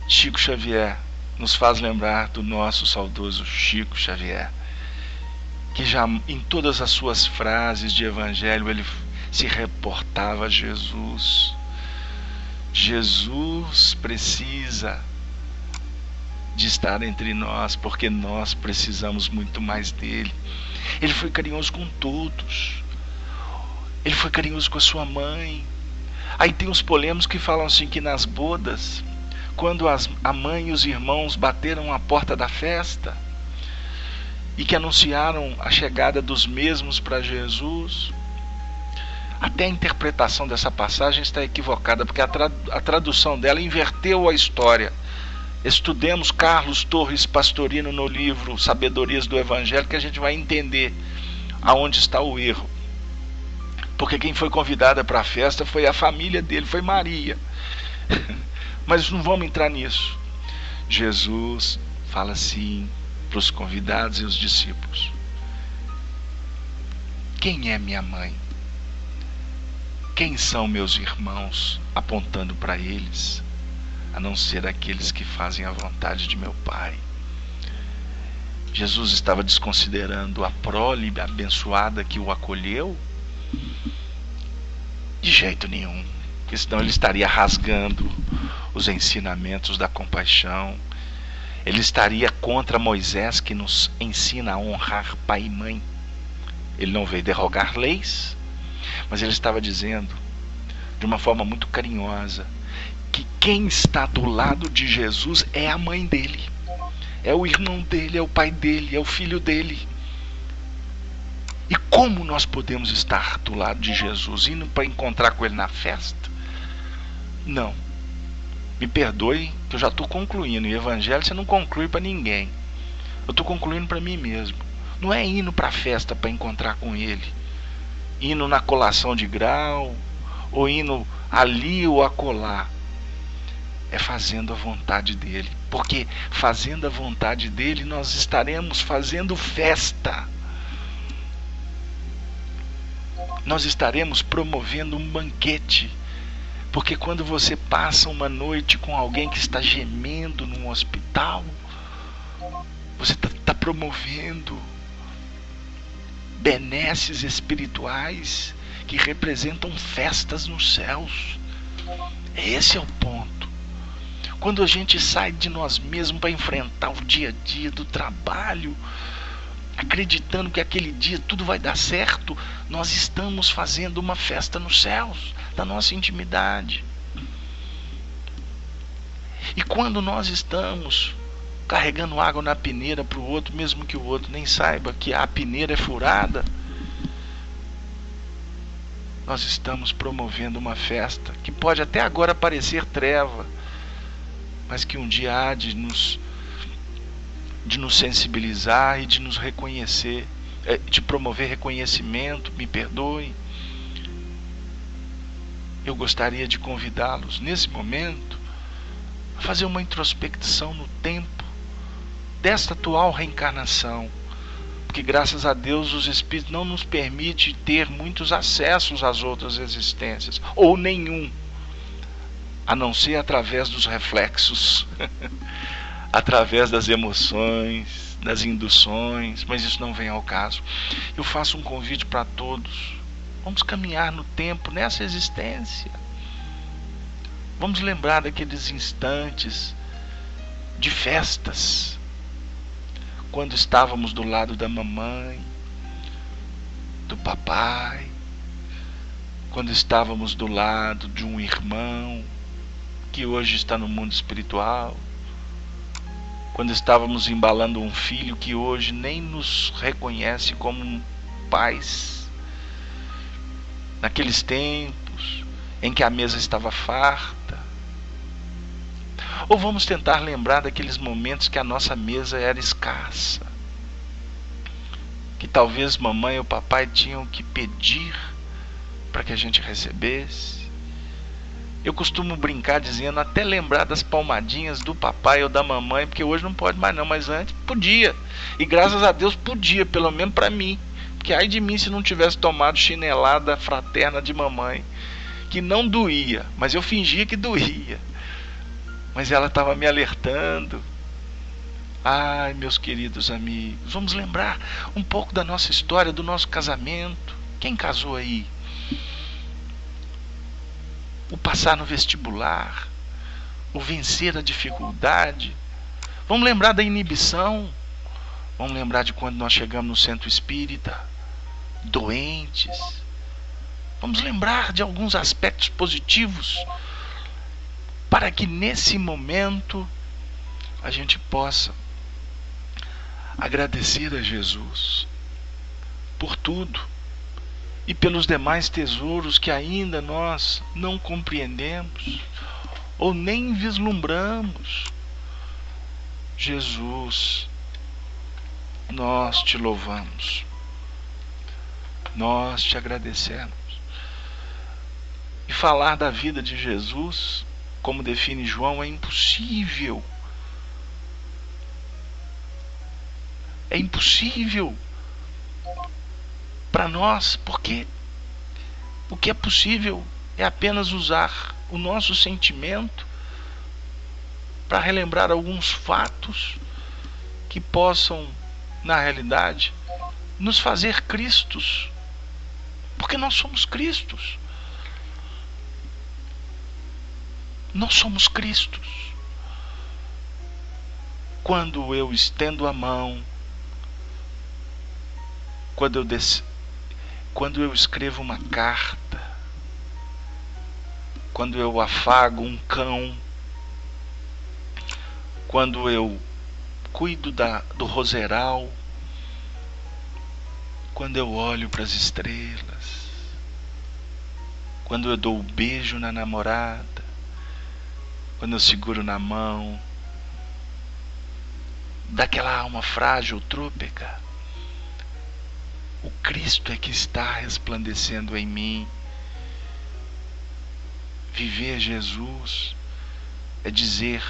Chico Xavier nos faz lembrar do nosso saudoso Chico Xavier, que já em todas as suas frases de evangelho ele se reportava a Jesus. Jesus precisa de estar entre nós, porque nós precisamos muito mais dele. Ele foi carinhoso com todos. Ele foi carinhoso com a sua mãe. Aí tem os polêmicos que falam assim, que nas bodas, quando a mãe e os irmãos bateram à porta da festa e que anunciaram a chegada dos mesmos para Jesus, até a interpretação dessa passagem está equivocada, porque a tradução dela inverteu a história. Estudemos Carlos Torres Pastorino no livro Sabedorias do Evangelho, que a gente vai entender aonde está o erro. Porque quem foi convidada para a festa foi a família dele, foi Maria. Mas não vamos entrar nisso. Jesus fala assim para os convidados e os discípulos: quem é minha mãe? Quem são meus irmãos? Apontando para eles, a não ser aqueles que fazem a vontade de meu Pai. Jesus estava desconsiderando a prole abençoada que o acolheu? De jeito nenhum, porque senão ele estaria rasgando os ensinamentos da compaixão. Ele estaria contra Moisés, que nos ensina a honrar pai e mãe. Ele não veio derrogar leis, mas ele estava dizendo, de uma forma muito carinhosa, que quem está do lado de Jesus é a mãe dele, é o irmão dele, é o pai dele, é o filho dele. E como nós podemos estar do lado de Jesus, indo para encontrar com ele na festa? Não. Me perdoe que eu já estou concluindo. E o evangelho você não conclui para ninguém. Eu estou concluindo para mim mesmo. Não é indo para a festa para encontrar com ele, indo na colação de grau, ou indo ali ou acolá. É fazendo a vontade dele. Porque fazendo a vontade dele, nós estaremos fazendo festa. Nós estaremos promovendo um banquete. Porque quando você passa uma noite com alguém que está gemendo num hospital, você está promovendo benesses espirituais que representam festas nos céus. Esse é o ponto. Quando a gente sai de nós mesmos para enfrentar o dia a dia do trabalho, acreditando que aquele dia tudo vai dar certo, nós estamos fazendo uma festa nos céus, da nossa intimidade. E quando nós estamos carregando água na peneira para o outro, mesmo que o outro nem saiba que a peneira é furada, nós estamos promovendo uma festa que pode até agora parecer treva, mas que um dia há de nos sensibilizar e de nos reconhecer, de promover reconhecimento. Me perdoem. Eu gostaria de convidá-los nesse momento a fazer uma introspecção no tempo desta atual reencarnação, porque graças a Deus os Espíritos não nos permitem ter muitos acessos às outras existências, ou nenhum, a não ser através dos reflexos, através das emoções, das induções, mas isso não vem ao caso. Eu faço um convite para todos. Vamos caminhar no tempo, nessa existência. Vamos lembrar daqueles instantes de festas, quando estávamos do lado da mamãe, do papai, quando estávamos do lado de um irmão que hoje está no mundo espiritual, quando estávamos embalando um filho que hoje nem nos reconhece como pais, naqueles tempos em que a mesa estava farta. Ou vamos tentar lembrar daqueles momentos que a nossa mesa era escassa, que talvez mamãe ou papai tinham que pedir para que a gente recebesse. Eu costumo brincar dizendo, até lembrar das palmadinhas do papai ou da mamãe, porque hoje não pode mais não, mas antes podia. E graças a Deus podia, pelo menos para mim. Porque ai de mim se não tivesse tomado chinelada fraterna de mamãe, que não doía, mas eu fingia que doía. Mas ela estava me alertando. Ai, meus queridos amigos, vamos lembrar um pouco da nossa história, do nosso casamento. Quem casou aí? O passar no vestibular, o vencer a dificuldade. Vamos lembrar da inibição. Vamos lembrar de quando nós chegamos no centro espírita, doentes. Vamos lembrar de alguns aspectos positivos, para que nesse momento a gente possa agradecer a Jesus por tudo e pelos demais tesouros que ainda nós não compreendemos ou nem vislumbramos. Jesus, nós te louvamos, nós te agradecemos. E falar da vida de Jesus, como define João, é impossível. É impossível para nós, porque o que é possível é apenas usar o nosso sentimento para relembrar alguns fatos que possam, na realidade, nos fazer Cristos, porque nós somos Cristos. Nós somos Cristos. Quando eu estendo a mão, quando eu escrevo uma carta, quando eu afago um cão, quando eu cuido do roseral, quando eu olho para as estrelas, quando eu dou um beijo na namorada, quando eu seguro na mão daquela alma frágil, trôpega, o Cristo é que está resplandecendo em mim. Viver Jesus é dizer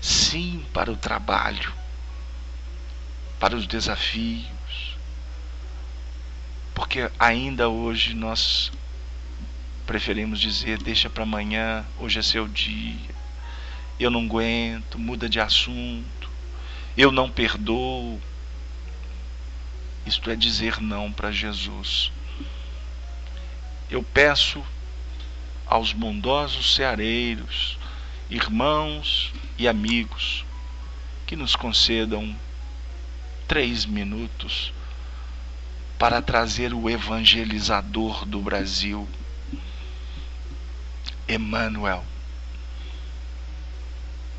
sim para o trabalho, para os desafios, porque ainda hoje nós preferimos dizer deixa para amanhã, hoje é seu dia, eu não aguento, muda de assunto, eu não perdoo. Isto é dizer não para Jesus. Eu peço aos bondosos ceareiros, irmãos e amigos, que nos concedam 3 minutos para trazer o evangelizador do Brasil, Emmanuel,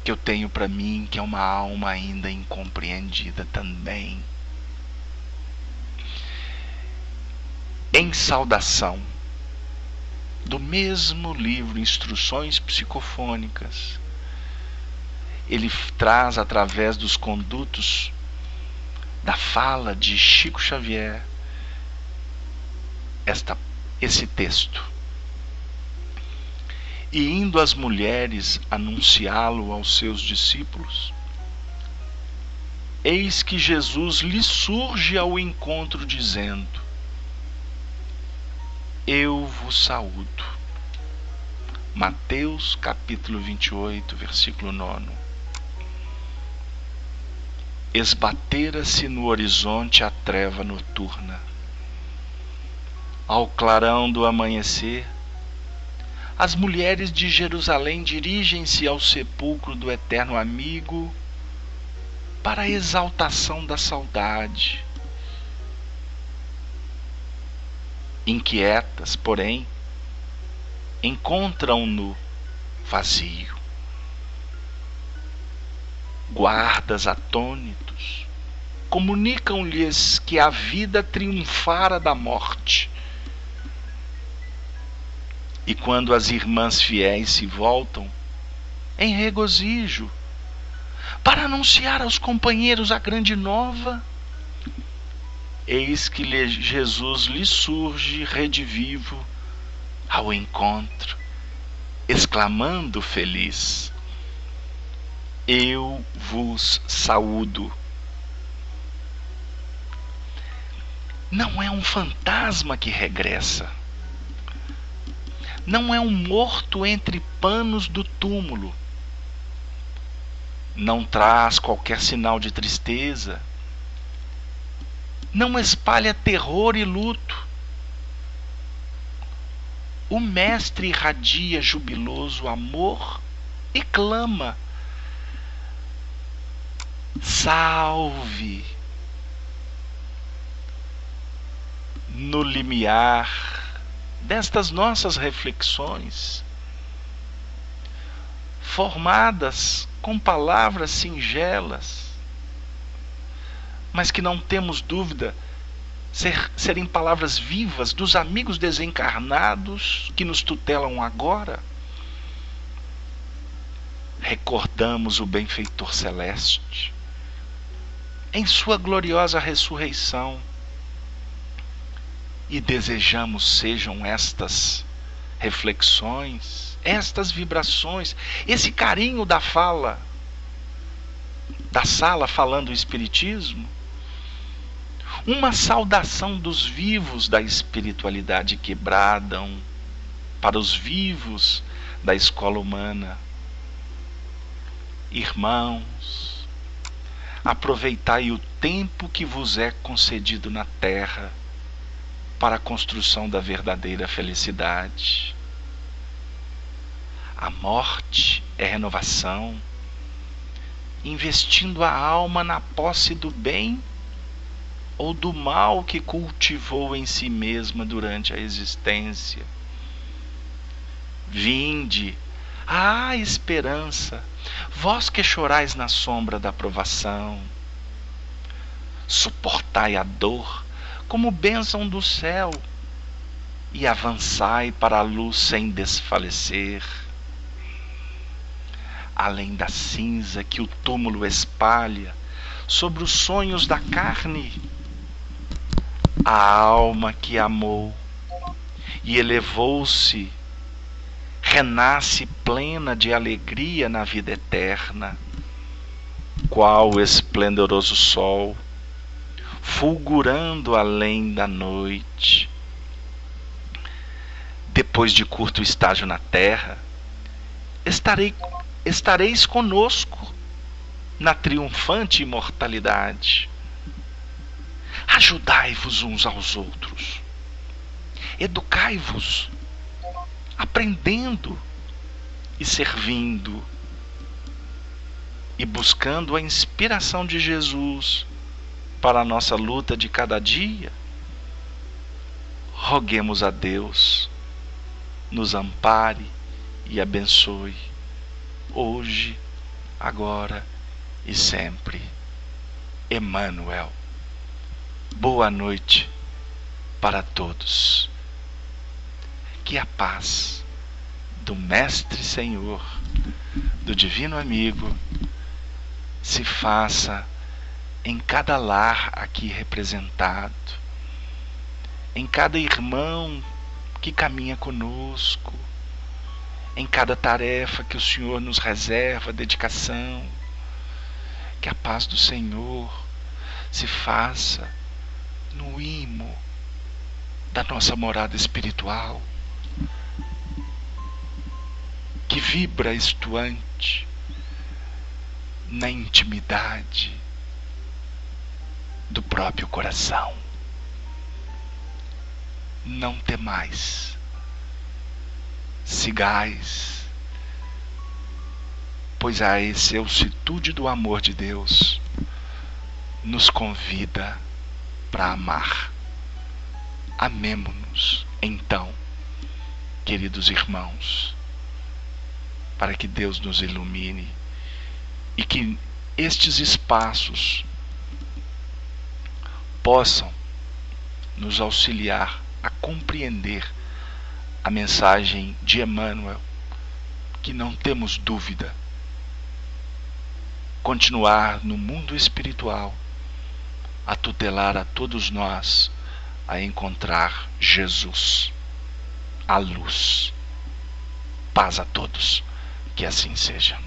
que eu tenho para mim, que é uma alma ainda incompreendida também. Em saudação, do mesmo livro Instruções Psicofônicas, ele traz através dos condutos da fala de Chico Xavier esse texto. E indo as mulheres anunciá-lo aos seus discípulos, eis que Jesus lhe surge ao encontro dizendo: eu vos saúdo. Mateus capítulo 28, versículo 9. Esbatera-se no horizonte a treva noturna. Ao clarão do amanhecer, as mulheres de Jerusalém dirigem-se ao sepulcro do eterno amigo para a exaltação da saudade. Inquietas, porém, encontram-no vazio. Guardas atônitos comunicam-lhes que a vida triunfara da morte. E quando as irmãs fiéis se voltam, em regozijo, para anunciar aos companheiros a grande nova, eis que Jesus lhe surge redivivo ao encontro, exclamando feliz: eu vos saúdo. Não é um fantasma que regressa. Não é um morto entre panos do túmulo. Não traz qualquer sinal de tristeza. Não espalha terror e luto. O Mestre irradia jubiloso amor e clama: salve! No limiar destas nossas reflexões, formadas com palavras singelas, mas que não temos dúvida serem palavras vivas dos amigos desencarnados que nos tutelam agora, recordamos o benfeitor celeste em sua gloriosa ressurreição e desejamos sejam estas reflexões, estas vibrações, esse carinho da fala, da sala falando o Espiritismo, uma saudação dos vivos da espiritualidade que bradam para os vivos da escola humana. Irmãos, aproveitai o tempo que vos é concedido na terra para a construção da verdadeira felicidade. A morte é renovação, investindo a alma na posse do bem ou do mal que cultivou em si mesma durante a existência. Vinde, há esperança, vós que chorais na sombra da provação. Suportai a dor como bênção do céu e avançai para a luz sem desfalecer. Além da cinza que o túmulo espalha sobre os sonhos da carne, a alma que amou e elevou-se renasce plena de alegria na vida eterna, qual o esplendoroso sol, fulgurando além da noite. Depois de curto estágio na terra, estareis conosco na triunfante imortalidade. Ajudai-vos uns aos outros, educai-vos, aprendendo e servindo, e buscando a inspiração de Jesus para a nossa luta de cada dia. Roguemos a Deus, nos ampare e abençoe, hoje, agora e sempre. Emmanuel. Boa noite para todos. Que a paz do Mestre Senhor, do Divino Amigo, se faça em cada lar aqui representado, em cada irmão que caminha conosco, em cada tarefa que o Senhor nos reserva, dedicação. Que a paz do Senhor se faça no imo da nossa morada espiritual, que vibra estuante na intimidade do próprio coração. Não temais, sigais, pois a excelsitude do amor de Deus nos convida para amar. Amemo-nos, então, queridos irmãos, para que Deus nos ilumine e que estes espaços possam nos auxiliar a compreender a mensagem de Emmanuel, que não temos dúvida, continuar no mundo espiritual a tutelar a todos nós a encontrar Jesus, a luz. Paz a todos, que assim seja.